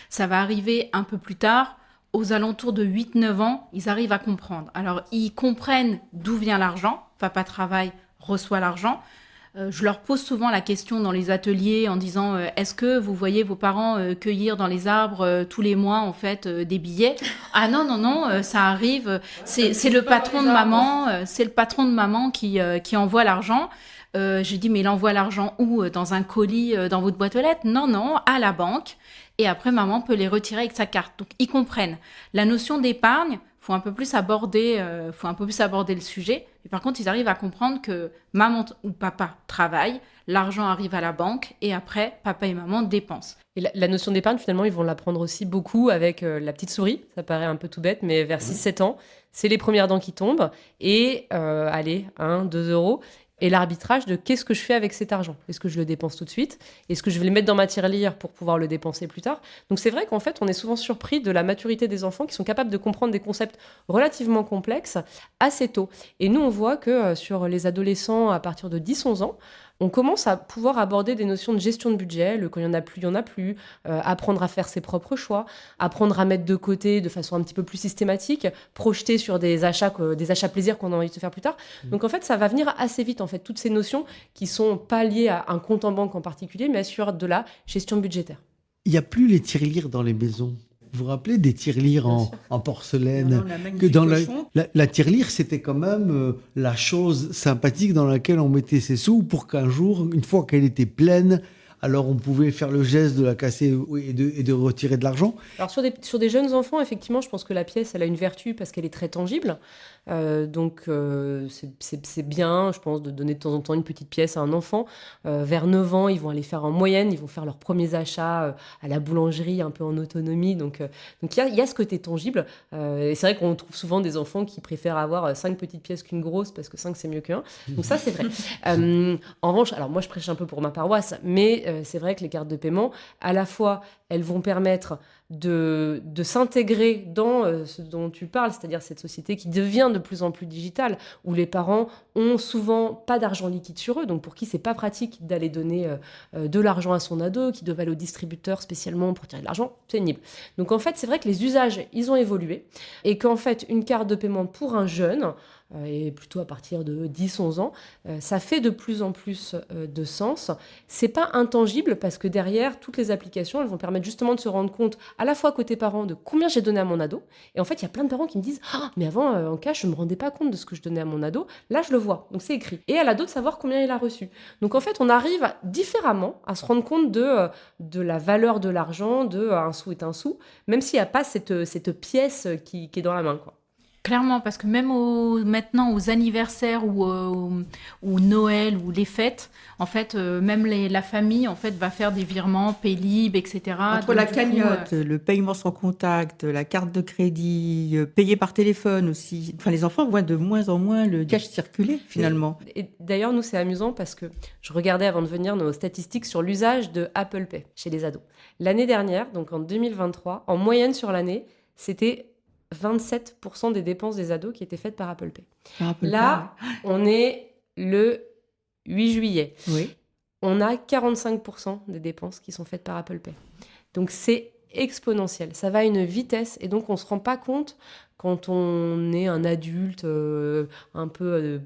ça va arriver un peu plus tard. Aux alentours de 8-9 ans, ils arrivent à comprendre. Alors, ils comprennent d'où vient l'argent. Papa travaille, reçoit l'argent. Je leur pose souvent la question dans les ateliers en disant est-ce que vous voyez vos parents cueillir dans les arbres tous les mois en fait des billets? Ah non, ça arrive, c'est le patron de maman, c'est le patron de maman qui envoie l'argent. J'ai dit mais il envoie l'argent où? Dans un colis dans votre boîte aux lettres? Non, à la banque. Et après maman peut les retirer avec sa carte. Donc ils comprennent. La notion d'épargne, faut un peu plus aborder le sujet. Et par contre, ils arrivent à comprendre que maman ou papa travaillent, l'argent arrive à la banque et après, papa et maman dépensent. Et la notion d'épargne, finalement, ils vont l'apprendre aussi beaucoup avec la petite souris. Ça paraît un peu tout bête, mais vers 6-7 ans, c'est les premières dents qui tombent. Et allez, 1, 2 euros. Et l'arbitrage de qu'est-ce que je fais avec cet argent? Est-ce que je le dépense tout de suite? Est-ce que je vais le mettre dans ma tirelire pour pouvoir le dépenser plus tard? Donc c'est vrai qu'en fait, on est souvent surpris de la maturité des enfants qui sont capables de comprendre des concepts relativement complexes assez tôt. Et nous, on voit que sur les adolescents à partir de 10-11 ans, on commence à pouvoir aborder des notions de gestion de budget, le quand il y en a plus, apprendre à faire ses propres choix, apprendre à mettre de côté de façon un petit peu plus systématique, projeter sur des achats plaisirs qu'on a envie de se faire plus tard. Donc en fait, ça va venir assez vite, en fait, toutes ces notions qui sont pas liées à un compte en banque en particulier, mais sur de la gestion budgétaire. Il n'y a plus les tirelires dans les maisons. Vous vous rappelez des tirelires Bien en, sûr. en porcelaine? On a un magnifique Que dans cochon. la tirelire, c'était quand même la chose sympathique dans laquelle on mettait ses sous pour qu'un jour, une fois qu'elle était pleine, alors on pouvait faire le geste de la casser et de retirer de l'argent. Alors sur des jeunes enfants, effectivement, je pense que la pièce, elle a une vertu parce qu'elle est très tangible. C'est bien, je pense, de donner de temps en temps une petite pièce à un enfant. Vers 9 ans, ils vont aller faire en moyenne, ils vont faire leurs premiers achats à la boulangerie, un peu en autonomie. Donc il y a ce côté tangible. Et c'est vrai qu'on trouve souvent des enfants qui préfèrent avoir 5 petites pièces qu'une grosse parce que 5 c'est mieux qu'un. Donc ça, c'est vrai. En revanche, alors moi je prêche un peu pour ma paroisse, mais c'est vrai que les cartes de paiement, à la fois, elles vont permettre de s'intégrer dans ce dont tu parles, c'est-à-dire cette société qui devient de plus en plus digitale, où les parents ont souvent pas d'argent liquide sur eux, donc pour qui c'est pas pratique d'aller donner de l'argent à son ado, qui doit aller au distributeur spécialement pour tirer de l'argent, pénible. Donc en fait, c'est vrai que les usages, ils ont évolué, et qu'en fait, une carte de paiement pour un jeune, et plutôt à partir de 10-11 ans, ça fait de plus en plus de sens. C'est pas intangible parce que derrière, toutes les applications, elles vont permettre justement de se rendre compte, à la fois côté parents, de combien j'ai donné à mon ado. Et en fait, il y a plein de parents qui me disent « Ah, mais avant, en cash, je me rendais pas compte de ce que je donnais à mon ado. Là, je le vois. » Donc, c'est écrit. Et à l'ado de savoir combien il a reçu. Donc, en fait, on arrive différemment à se rendre compte de la valeur de l'argent, de un sou est un sou, même s'il n'y a pas cette pièce qui est dans la main, quoi. Clairement, parce que même maintenant aux anniversaires ou Noël ou les fêtes, en fait, même la famille en fait va faire des virements, Paylib, etc. Entre Donc, la du coup, cagnotte, le paiement sans contact, la carte de crédit, payer par téléphone aussi. Enfin, les enfants voient de moins en moins le cash circuler, finalement. Et d'ailleurs, nous, c'est amusant parce que je regardais avant de venir nos statistiques sur l'usage de Apple Pay chez les ados. L'année dernière, donc en 2023, en moyenne sur l'année, c'était 27% des dépenses des ados qui étaient faites par Apple Pay. Là, on est le 8 juillet. Oui. On a 45% des dépenses qui sont faites par Apple Pay. Donc, c'est exponentiel. Ça va à une vitesse et donc on ne se rend pas compte quand on est un adulte un peu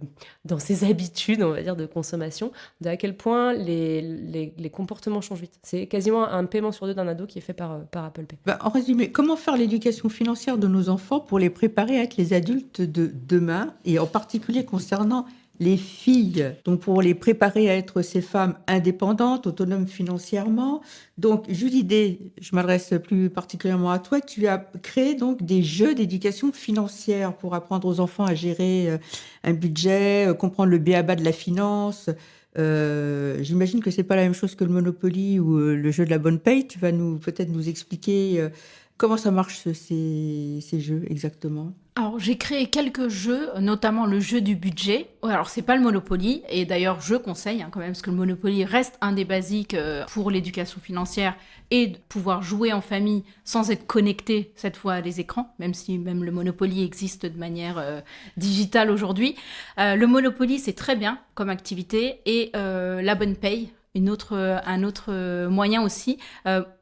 dans ses habitudes, on va dire, de consommation, de à quel point les comportements changent vite. C'est quasiment un paiement sur 2 d'un ado qui est fait par Apple Pay. En résumé, comment faire l'éducation financière de nos enfants pour les préparer à être les adultes de demain, et en particulier concernant les filles, donc pour les préparer à être ces femmes indépendantes, autonomes financièrement. Donc, Julie D, je m'adresse plus particulièrement à toi, tu as créé donc des jeux d'éducation financière pour apprendre aux enfants à gérer un budget, comprendre le b.a.-ba de la finance. J'imagine que c'est pas la même chose que le Monopoly ou le jeu de la bonne paye. Tu vas peut-être nous expliquer comment ça marche ces jeux exactement. Alors, j'ai créé quelques jeux, notamment le jeu du budget. Alors, c'est pas le Monopoly, et d'ailleurs, je conseille quand même, parce que le Monopoly reste un des basiques pour l'éducation financière et de pouvoir jouer en famille sans être connecté, cette fois, à des écrans, même si même le Monopoly existe de manière digitale aujourd'hui. Le Monopoly, c'est très bien comme activité, et la bonne paye, un autre moyen aussi.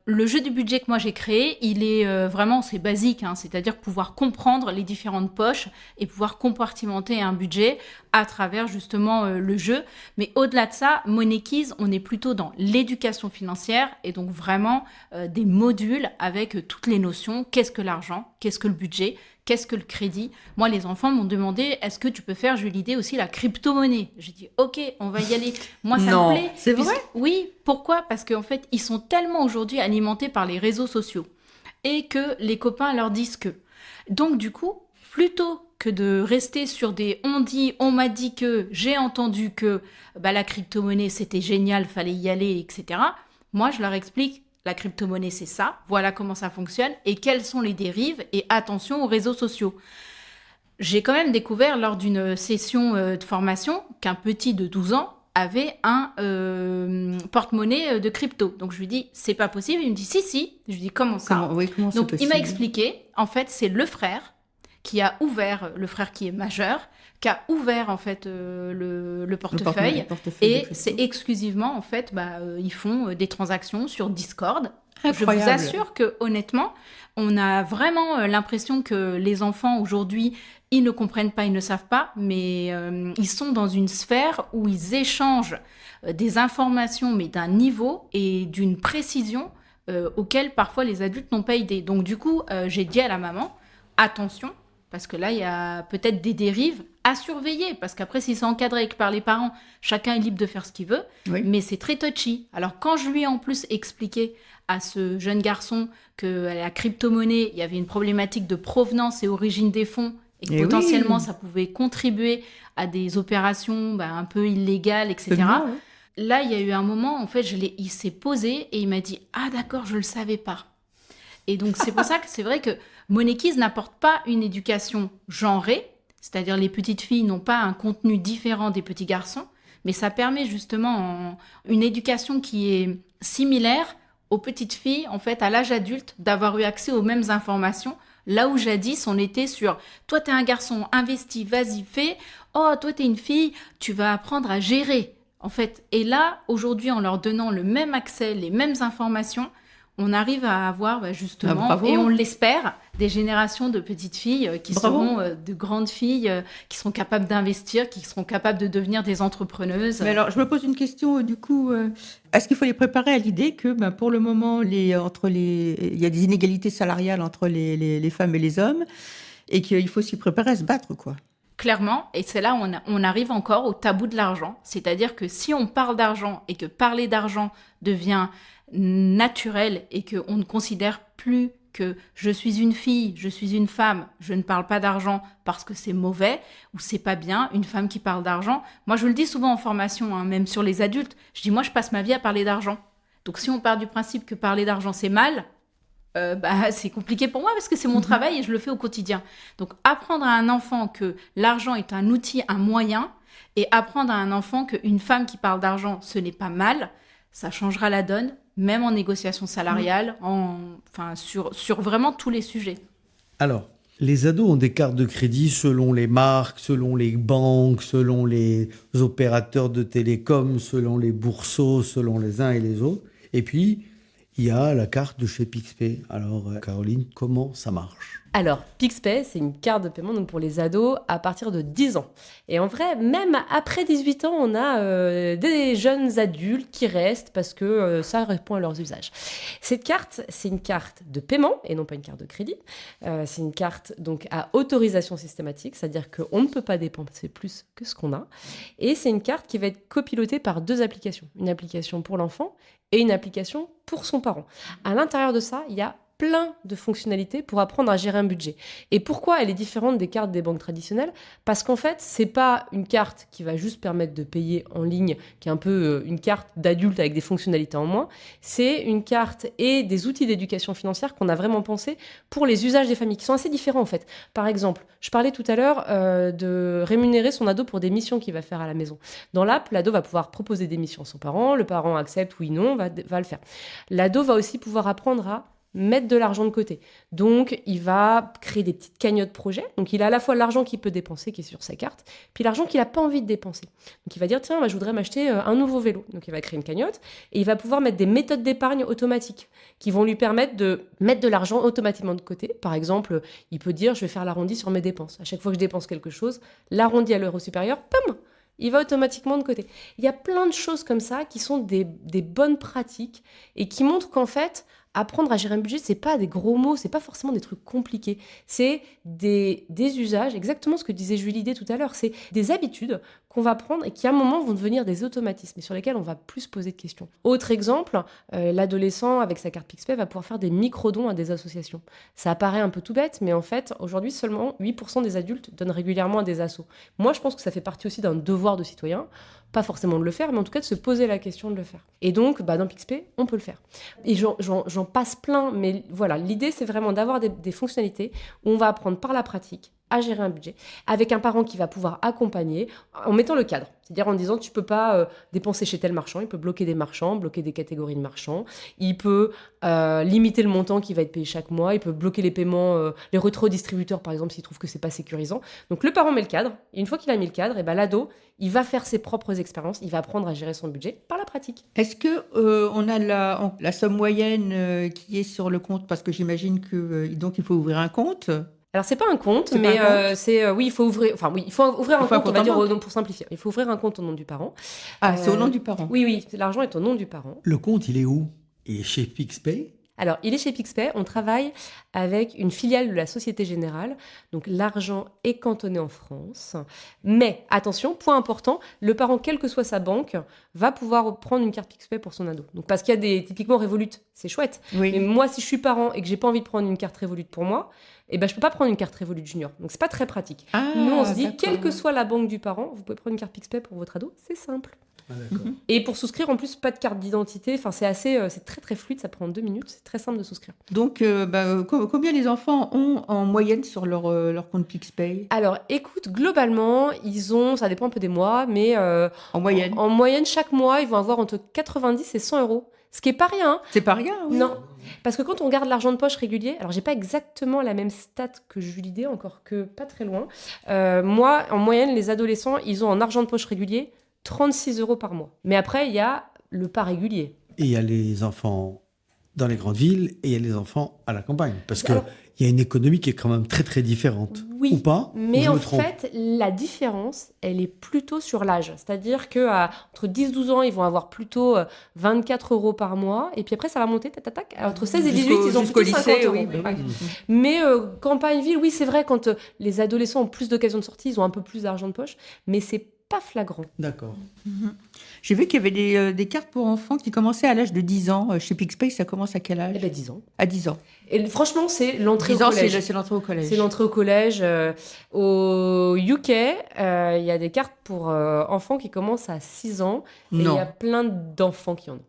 Le jeu du budget que moi j'ai créé, il est vraiment, c'est basique, c'est-à-dire pouvoir comprendre les différentes poches et pouvoir compartimenter un budget à travers justement le jeu. Mais au-delà de ça, Monéquise, on est plutôt dans l'éducation financière et donc vraiment des modules avec toutes les notions. Qu'est-ce que l'argent? Qu'est-ce que le budget? Qu'est-ce que le crédit? Moi, les enfants m'ont demandé, est-ce que tu peux faire, Julie D, aussi la crypto-monnaie? J'ai dit, ok, on va y aller. Moi, ça Non, me plaît. c'est vrai? Oui, pourquoi? Parce qu'en fait, ils sont tellement aujourd'hui alimentés par les réseaux sociaux et que les copains leur disent que. Donc, du coup, plutôt que de rester sur des on m'a dit que, j'ai entendu que la crypto-monnaie, c'était génial, fallait y aller, etc. Moi, je leur explique, la crypto-monnaie, c'est ça, voilà comment ça fonctionne et quelles sont les dérives et attention aux réseaux sociaux. J'ai quand même découvert lors d'une session de formation qu'un petit de 12 ans avait un porte-monnaie de crypto. Donc je lui dis, c'est pas possible. Il me dit, si. Je lui dis, comment ça? Comment c'est Donc possible? il m'a expliqué, en fait, c'est le frère qui a ouvert, le frère qui est majeur, qui a ouvert en fait le portefeuille. Et c'est exclusivement, en fait, ils font des transactions sur Discord. Incroyable. Je vous assure que honnêtement, on a vraiment l'impression que les enfants aujourd'hui, ils ne comprennent pas, ils ne savent pas, mais ils sont dans une sphère où ils échangent des informations, mais d'un niveau et d'une précision auxquelles parfois les adultes n'ont pas idée. Donc du coup, j'ai dit à la maman, attention, parce que là, il y a peut-être des dérives à surveiller, parce qu'après, si c'est encadré par les parents, chacun est libre de faire ce qu'il veut, Oui. mais c'est très touchy. Alors quand je lui ai en plus expliqué à ce jeune garçon que la crypto-monnaie, il y avait une problématique de provenance et origine des fonds, et que Eh potentiellement oui. ça pouvait contribuer à des opérations un peu illégales, etc. Absolument, oui. Là, il y a eu un moment, en fait, il s'est posé et il m'a dit « Ah d'accord, je ne le savais pas ». Et donc, c'est pour ça que c'est vrai que Money Kids n'apporte pas une éducation genrée, c'est-à-dire les petites filles n'ont pas un contenu différent des petits garçons, mais ça permet justement une éducation qui est similaire aux petites filles, en fait, à l'âge adulte, d'avoir eu accès aux mêmes informations. Là où jadis, on était sur « Toi, t'es un garçon, investis, vas-y, fais. Oh, toi, t'es une fille, tu vas apprendre à gérer. » En fait, et là, aujourd'hui, en leur donnant le même accès, les mêmes informations, on arrive à avoir justement, bravo. et on l'espère, des générations de petites filles qui Bravo. seront de grandes filles, qui seront capables d'investir, qui seront capables de devenir des entrepreneuses. Mais alors, je me pose une question, du coup, est-ce qu'il faut les préparer à l'idée que, pour le moment, il y a des inégalités salariales entre les femmes et les hommes, et qu'il faut s'y préparer à se battre, quoi. Clairement, et c'est là où on arrive encore au tabou de l'argent. C'est-à-dire que si on parle d'argent et que parler d'argent devient naturel et qu'on ne considère plus que je suis une fille, je suis une femme, je ne parle pas d'argent parce que c'est mauvais ou c'est pas bien, une femme qui parle d'argent. Moi, je le dis souvent en formation, même sur les adultes, je dis moi, je passe ma vie à parler d'argent. Donc si on part du principe que parler d'argent, c'est mal, c'est compliqué pour moi parce que c'est mon travail et je le fais au quotidien. Donc apprendre à un enfant que l'argent est un outil, un moyen, et apprendre à un enfant qu'une femme qui parle d'argent, ce n'est pas mal, ça changera la donne, même en négociation salariale, sur vraiment tous les sujets. Alors, les ados ont des cartes de crédit selon les marques, selon les banques, selon les opérateurs de télécom, selon les bourseaux, selon les uns et les autres. Et puis, il y a la carte de chez Pixpay. Alors, Caroline, comment ça marche ? Alors, Pixpay, c'est une carte de paiement donc pour les ados à partir de 10 ans. Et en vrai, même après 18 ans, on a des jeunes adultes qui restent parce que ça répond à leurs usages. Cette carte, c'est une carte de paiement et non pas une carte de crédit. C'est une carte donc à autorisation systématique, c'est-à-dire qu'on ne peut pas dépenser plus que ce qu'on a. Et c'est une carte qui va être copilotée par 2 applications. Une application pour l'enfant et une application pour son parent. À l'intérieur de ça, il y a plein de fonctionnalités pour apprendre à gérer un budget. Et pourquoi elle est différente des cartes des banques traditionnelles ? Parce qu'en fait, c'est pas une carte qui va juste permettre de payer en ligne, qui est un peu une carte d'adulte avec des fonctionnalités en moins. C'est une carte et des outils d'éducation financière qu'on a vraiment pensé pour les usages des familles, qui sont assez différents en fait. Par exemple, je parlais tout à l'heure de rémunérer son ado pour des missions qu'il va faire à la maison. Dans l'app, l'ado va pouvoir proposer des missions à son parent, le parent accepte, oui, non, va le faire. L'ado va aussi pouvoir apprendre à mettre de l'argent de côté. Donc, il va créer des petites cagnottes projets. Donc, il a à la fois l'argent qu'il peut dépenser, qui est sur sa carte, puis l'argent qu'il n'a pas envie de dépenser. Donc, il va dire, tiens, je voudrais m'acheter un nouveau vélo. Donc, il va créer une cagnotte et il va pouvoir mettre des méthodes d'épargne automatiques qui vont lui permettre de mettre de l'argent automatiquement de côté. Par exemple, il peut dire, je vais faire l'arrondi sur mes dépenses. À chaque fois que je dépense quelque chose, l'arrondi à l'euro supérieur, pam, il va automatiquement de côté. Il y a plein de choses comme ça qui sont des bonnes pratiques et qui montrent qu'en fait, apprendre à gérer un budget, c'est pas des gros mots, c'est pas forcément des trucs compliqués. C'est des usages, exactement ce que disait Julie Day tout à l'heure. C'est des habitudes qu'on va prendre et qui, à un moment, vont devenir des automatismes et sur lesquels on va plus se poser de questions. Autre exemple, l'adolescent, avec sa carte Pixpay, va pouvoir faire des micro-dons à des associations. Ça apparaît un peu tout bête, mais en fait, aujourd'hui, seulement 8% des adultes donnent régulièrement à des assos. Moi, je pense que ça fait partie aussi d'un devoir de citoyen. Pas forcément de le faire, mais en tout cas de se poser la question de le faire. Et donc, dans Pixpay, on peut le faire. Et j'en passe plein, mais voilà, l'idée, c'est vraiment d'avoir des fonctionnalités où on va apprendre par la pratique à gérer un budget, avec un parent qui va pouvoir accompagner en mettant le cadre. C'est-à-dire en disant, tu peux pas dépenser chez tel marchand, il peut bloquer des marchands, bloquer des catégories de marchands, il peut limiter le montant qui va être payé chaque mois, il peut bloquer les paiements, les retraits aux distributeurs, par exemple, s'il trouve que c'est pas sécurisant. Donc le parent met le cadre, et une fois qu'il a mis le cadre, et l'ado, il va faire ses propres expériences, il va apprendre à gérer son budget par la pratique. Est-ce que on a la somme moyenne qui est sur le compte ? Parce que j'imagine que donc il faut ouvrir un compte. Alors c'est pas un compte, C'est mais pas un compte. il faut ouvrir un compte, on va dire en pour simplifier. Il faut ouvrir un compte au nom du parent. Ah, c'est au nom du parent. Oui, l'argent est au nom du parent. Le compte, il est où ? Et chez PixPay? Alors, il est chez PixPay, on travaille avec une filiale de la Société Générale, donc l'argent est cantonné en France. Mais, attention, point important, le parent, quelle que soit sa banque, va pouvoir prendre une carte PixPay pour son ado. Donc, parce qu'il y a typiquement Revolut, c'est chouette. Oui. Mais moi, si je suis parent et que j'ai pas envie de prendre une carte Revolut pour moi, eh ben, je peux pas prendre une carte Revolut Junior. Donc, c'est pas très pratique. Ah, Nous, on se dit, d'accord. quelle que soit la banque du parent, vous pouvez prendre une carte PixPay pour votre ado, c'est simple. Ah, d'accord. Et pour souscrire, en plus, pas de carte d'identité. Enfin, c'est très très fluide, ça prend 2 minutes, c'est très simple de souscrire. Donc, combien les enfants ont en moyenne sur leur compte PixPay? Alors, écoute, globalement, ça dépend un peu des mois, mais En moyenne? en moyenne, chaque mois, ils vont avoir entre 90 et 100 euros. Ce qui est pas rien, hein. C'est pas rien, oui. Non. Parce que quand on regarde l'argent de poche régulier, alors j'ai pas exactement la même stat que Julie D, encore que pas très loin. Moi, en moyenne, les adolescents, ils ont en argent de poche régulier 36 euros par mois. Mais après, il y a le pas régulier. Et il y a les enfants dans les grandes villes et il y a les enfants à la campagne. Parce qu'il Alors- y a une économie qui est quand même très très différente. Oui, Ou pas? mais Ou je en me trompe? fait, la différence, elle est plutôt sur l'âge. C'est-à-dire qu'entre 10-12 ans, ils vont avoir plutôt 24 euros par mois. Et puis après, ça va monter, tac, tac, tac. Entre 16 et 18, ils ont jusqu'au plutôt 50 lycée, euros. oui. Ouais. Mais campagne-ville, oui, c'est vrai, quand les adolescents ont plus d'occasions de sortie, ils ont un peu plus d'argent de poche. Mais c'est pas flagrant. D'accord. J'ai vu qu'il y avait des cartes pour enfants qui commençaient à l'âge de 10 ans. Chez PixPay, ça commence à quel âge? Eh ben, 10 ans. À 10 ans. Et franchement, c'est l'entrée 10 au ans, collège. c'est l'entrée au collège. C'est l'entrée au collège. Au UK, il y a des cartes pour enfants qui commencent à 6 ans. Et il Non. y a plein d'enfants qui en ont.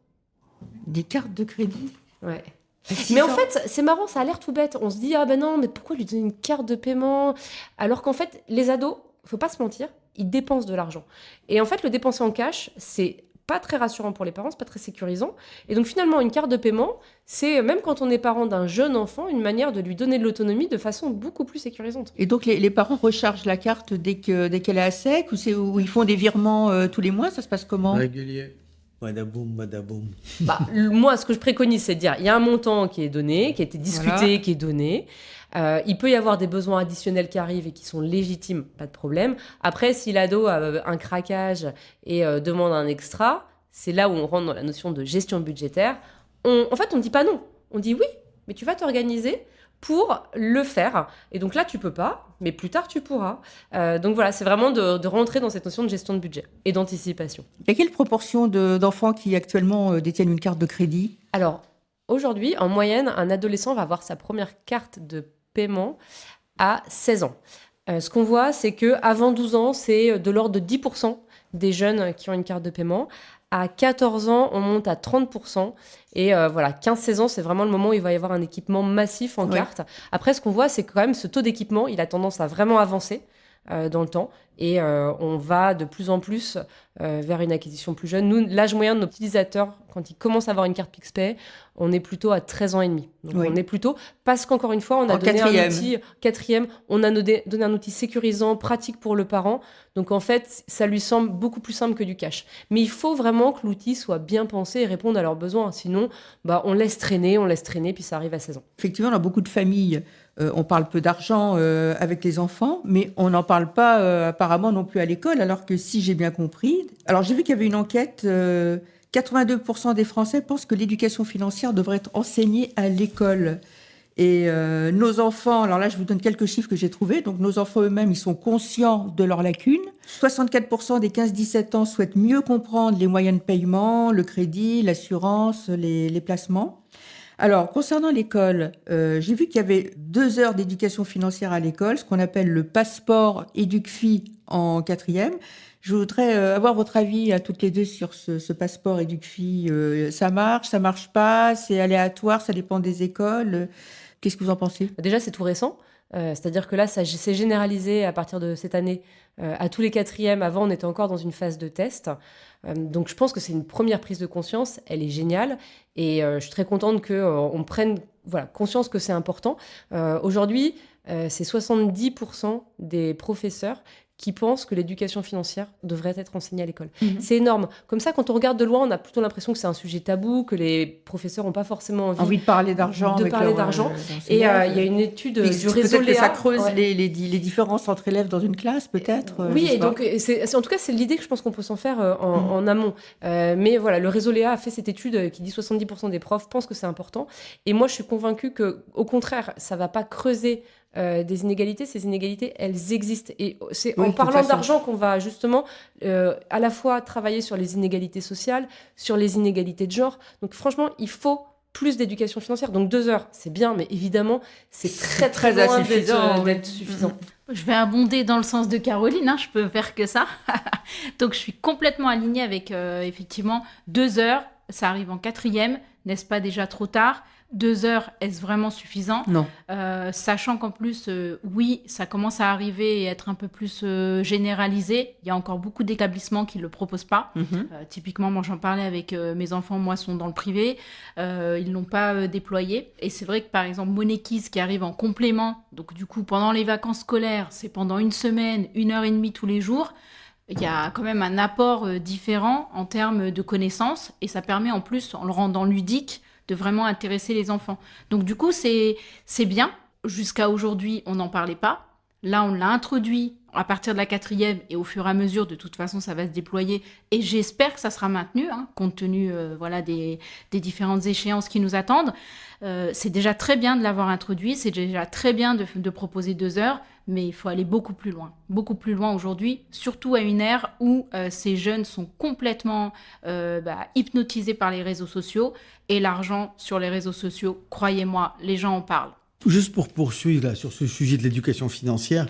Des cartes de crédit. Ouais. À 6 Mais en ans. fait, c'est marrant, ça a l'air tout bête. On se dit, ah ben non, mais pourquoi lui donner une carte de paiement? Alors qu'en fait, les ados, faut pas se mentir, ils dépensent de l'argent. Et en fait, le dépenser en cash, c'est pas très rassurant pour les parents, c'est pas très sécurisant. Et donc finalement, une carte de paiement, c'est, même quand on est parent d'un jeune enfant, une manière de lui donner de l'autonomie de façon beaucoup plus sécurisante. Et donc, les parents rechargent la carte dès qu'elle est à sec, ou où ils font des virements tous les mois? Ça se passe comment? Régulier. Madaboum, madaboum. Bah, moi, ce que je préconise, c'est de dire, il y a un montant qui est donné, qui a été discuté, Voilà. qui est donné. Il peut y avoir des besoins additionnels qui arrivent et qui sont légitimes, pas de problème. Après, si l'ado a un craquage et demande un extra, c'est là où on rentre dans la notion de gestion budgétaire. En fait, on ne dit pas non. On dit oui, mais tu vas t'organiser pour le faire. Et donc là, tu peux pas, mais plus tard, tu pourras. Donc voilà, c'est vraiment de rentrer dans cette notion de gestion de budget et d'anticipation. Il y a quelle proportion d'enfants qui actuellement détiennent une carte de crédit? Alors, aujourd'hui, en moyenne, un adolescent va avoir sa première carte de paiement à 16 ans. Ce qu'on voit, c'est qu'avant 12 ans, c'est de l'ordre de 10% des jeunes qui ont une carte de paiement. À 14 ans, on monte à 30%. Et voilà, 15-16 ans, c'est vraiment le moment où il va y avoir un équipement massif en Ouais. carte. Après, ce qu'on voit, c'est que quand même ce taux d'équipement, il a tendance à vraiment avancer dans le temps. Et on va de plus en plus vers une acquisition plus jeune. Nous, l'âge moyen de nos utilisateurs, quand ils commencent à avoir une carte PixPay, on est plutôt à 13 ans et demi. Donc Oui. on est plutôt, parce qu'encore une fois, on a En donné quatrième. un outil, quatrième, on a donné un outil sécurisant, pratique pour le parent. Donc en fait, ça lui semble beaucoup plus simple que du cash. Mais il faut vraiment que l'outil soit bien pensé et réponde à leurs besoins. Sinon, bah, on laisse traîner, puis ça arrive à 16 ans. Effectivement, dans beaucoup de familles, on parle peu d'argent avec les enfants, mais on n'en parle pas apparemment non plus à l'école, alors que si j'ai bien compris... Alors j'ai vu qu'il y avait une enquête, 82% des Français pensent que l'éducation financière devrait être enseignée à l'école. Et nos enfants, alors là je vous donne quelques chiffres que j'ai trouvés, donc nos enfants eux-mêmes, ils sont conscients de leurs lacunes. 64% des 15-17 ans souhaitent mieux comprendre les moyens de paiement, le crédit, l'assurance, les placements. Alors, concernant l'école, j'ai vu qu'il y avait 2 heures d'éducation financière à l'école, ce qu'on appelle le passeport EducFi en 4e. Je voudrais avoir votre avis à toutes les deux sur ce passeport EducFi. Ça marche pas, c'est aléatoire, ça dépend des écoles. Qu'est-ce que vous en pensez? Déjà, c'est tout récent. C'est-à-dire que là, ça s'est généralisé à partir de cette année à tous les 4e. Avant, on était encore dans une phase de test. Donc, je pense que c'est une première prise de conscience. Elle est géniale. Et je suis très contente qu'on prenne conscience que c'est important. Aujourd'hui, c'est 70% des professeurs qui pensent que l'éducation financière devrait être enseignée à l'école. C'est énorme. Comme ça, quand on regarde de loin, on a plutôt l'impression que c'est un sujet tabou, que les professeurs n'ont pas forcément envie de parler d'argent. Et il y a une étude du réseau peut-être Léa. Que ça creuse les différences entre élèves dans une classe, peut-être. Oui, et donc, en tout cas, c'est l'idée que je pense qu'on peut s'en faire en amont. Mais voilà, le réseau Léa a fait cette étude qui dit 70% des profs pensent que c'est important. Et moi, je suis convaincue qu'au contraire, ça ne va pas creuser des inégalités. Ces inégalités, elles existent. Et c'est en parlant d'argent qu'on va justement à la fois travailler sur les inégalités sociales, sur les inégalités de genre. Donc franchement, il faut plus d'éducation financière. Donc 2 heures, c'est bien, mais évidemment, c'est très loin d'être suffisant. Je vais abonder dans le sens de Caroline, je peux faire que ça. Donc je suis complètement alignée avec effectivement 2 heures, ça arrive en 4e, n'est-ce pas déjà trop tard ? 2 heures, est-ce vraiment suffisant ? Non. Sachant qu'en plus, oui, ça commence à arriver et être un peu plus généralisé. Il y a encore beaucoup d'établissements qui ne le proposent pas. Typiquement, moi, j'en parlais avec mes enfants, moi, sont dans le privé. Ils ne l'ont pas déployé. Et c'est vrai que, par exemple, Monekiz, qui arrive en complément, donc du coup, pendant les vacances scolaires, c'est pendant 1 semaine, 1h30 tous les jours. Il y a quand même un apport différent en termes de connaissances. Et ça permet en plus, en le rendant ludique, de vraiment intéresser les enfants. Donc du coup, c'est bien. Jusqu'à aujourd'hui, on n'en parlait pas. Là, on l'a introduit à partir de la 4e et au fur et à mesure, de toute façon, ça va se déployer. Et j'espère que ça sera maintenu, compte tenu des différentes échéances qui nous attendent. C'est déjà très bien de l'avoir introduit, c'est déjà très bien de proposer 2 heures, mais il faut aller beaucoup plus loin aujourd'hui, surtout à une ère où ces jeunes sont complètement hypnotisés par les réseaux sociaux, et l'argent sur les réseaux sociaux, croyez-moi, les gens en parlent. Juste pour poursuivre là, sur ce sujet de l'éducation financière,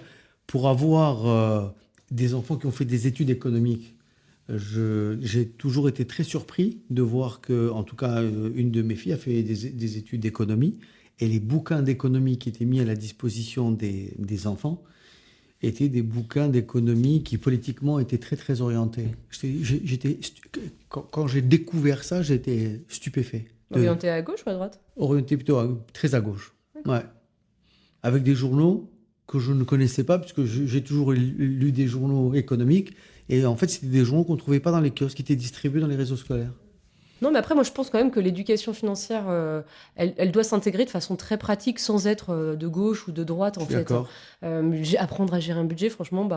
pour avoir des enfants qui ont fait des études économiques, j'ai toujours été très surpris de voir que, en tout cas, une de mes filles a fait des études d'économie, et les bouquins d'économie qui étaient mis à la disposition des enfants étaient des bouquins d'économie qui politiquement étaient très très orientés. Quand j'ai découvert ça, j'étais stupéfait. Orienté à gauche ou à droite ? Orienté plutôt très à gauche. Ouais. Avec des journaux que je ne connaissais pas, puisque j'ai toujours lu des journaux économiques, et en fait c'était des journaux qu'on ne trouvait pas dans les kiosques, qui étaient distribués dans les réseaux scolaires. Non, mais après, moi, je pense quand même que l'éducation financière, elle doit s'intégrer de façon très pratique, sans être de gauche ou de droite, en fait. D'accord. Apprendre à gérer un budget, franchement,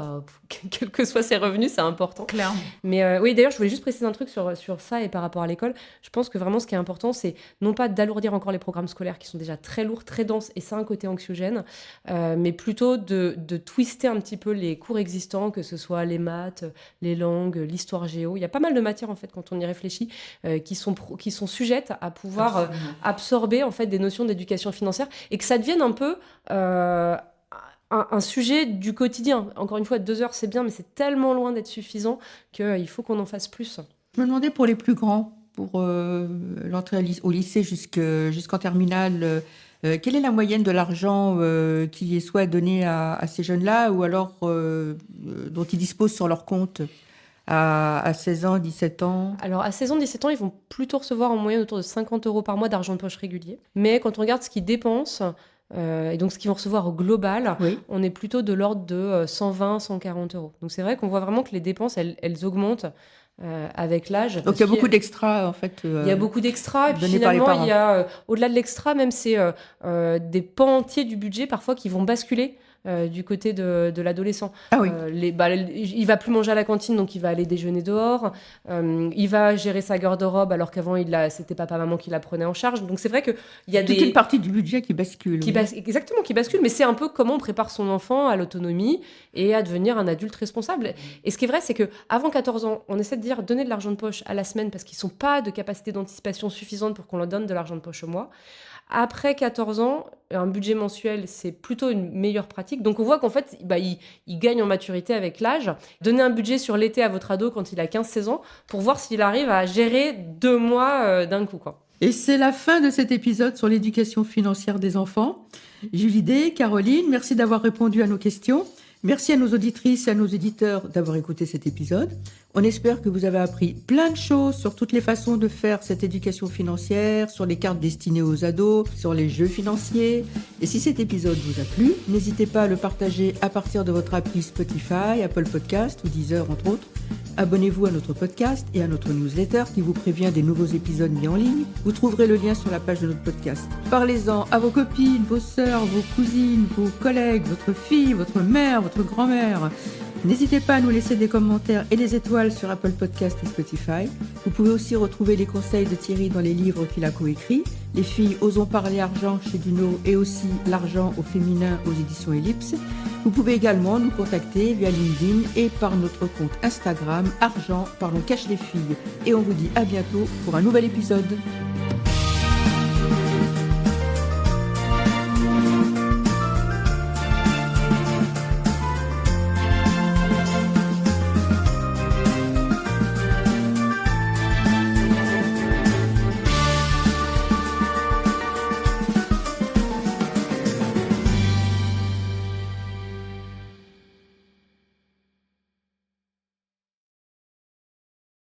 quels que soient ses revenus, c'est important. Clairement. Mais oui, d'ailleurs, je voulais juste préciser un truc sur ça et par rapport à l'école. Je pense que vraiment, ce qui est important, c'est non pas d'alourdir encore les programmes scolaires qui sont déjà très lourds, très denses, et ça a un côté anxiogène, mais plutôt de twister un petit peu les cours existants, que ce soit les maths, les langues, l'histoire géo. Il y a pas mal de matières, en fait, quand on y réfléchit, qui sont sujettes à pouvoir absorber en fait des notions d'éducation financière, et que ça devienne un peu un sujet du quotidien. Encore une fois, 2 heures c'est bien, mais c'est tellement loin d'être suffisant qu'il faut qu'on en fasse plus. Je me demandais pour les plus grands, pour l'entrée au lycée jusqu'en terminale, quelle est la moyenne de l'argent qui est soit donné à ces jeunes-là, ou alors dont ils disposent sur leur compte à 16 ans, 17 ans? Alors, à 16 ans, 17 ans, ils vont plutôt recevoir en moyenne autour de 50 € par mois d'argent de poche régulier. Mais quand on regarde ce qu'ils dépensent, et donc ce qu'ils vont recevoir au global, on est plutôt de l'ordre de 120, 140 €. Donc c'est vrai qu'on voit vraiment que les dépenses, elles augmentent avec l'âge. Donc il y a beaucoup d'extras, en fait. Il y a beaucoup d'extras, et puis finalement, il y a, au-delà de l'extra, même c'est des pans entiers du budget parfois qui vont basculer du côté de l'adolescent. Ah oui. Il va plus manger à la cantine, donc il va aller déjeuner dehors. Il va gérer sa garde-robe, alors qu'avant c'était papa-maman qui la prenait en charge. Donc c'est vrai qu'il y a toute une partie du budget qui bascule. Exactement, qui bascule. Mais c'est un peu comment on prépare son enfant à l'autonomie et à devenir un adulte responsable. Et ce qui est vrai, c'est que avant 14 ans, on essaie de dire donner de l'argent de poche à la semaine, parce qu'ils sont pas de capacité d'anticipation suffisante pour qu'on leur donne de l'argent de poche au mois. Après 14 ans, un budget mensuel, c'est plutôt une meilleure pratique. Donc, on voit qu'en fait, il gagne en maturité avec l'âge. Donnez un budget sur l'été à votre ado quand il a 15-16 ans pour voir s'il arrive à gérer 2 mois d'un coup, quoi. Et c'est la fin de cet épisode sur l'éducation financière des enfants. Julie D, Caroline, merci d'avoir répondu à nos questions. Merci à nos auditrices et à nos éditeurs d'avoir écouté cet épisode. On espère que vous avez appris plein de choses sur toutes les façons de faire cette éducation financière, sur les cartes destinées aux ados, sur les jeux financiers. Et si cet épisode vous a plu, n'hésitez pas à le partager à partir de votre appli Spotify, Apple Podcast ou Deezer entre autres. Abonnez-vous à notre podcast et à notre newsletter qui vous prévient des nouveaux épisodes mis en ligne. Vous trouverez le lien sur la page de notre podcast. Parlez-en à vos copines, vos sœurs, vos cousines, vos collègues, votre fille, votre mère, votre grand-mère. N'hésitez pas à nous laisser des commentaires et des étoiles sur Apple Podcast et Spotify. Vous pouvez aussi retrouver les conseils de Thierry dans les livres qu'il a coécrits. Les filles osons parler argent chez Duno et aussi l'argent au féminin aux éditions Ellipse. Vous pouvez également nous contacter via LinkedIn et par notre compte Instagram Argent Parlons Cash les filles. Et on vous dit à bientôt pour un nouvel épisode.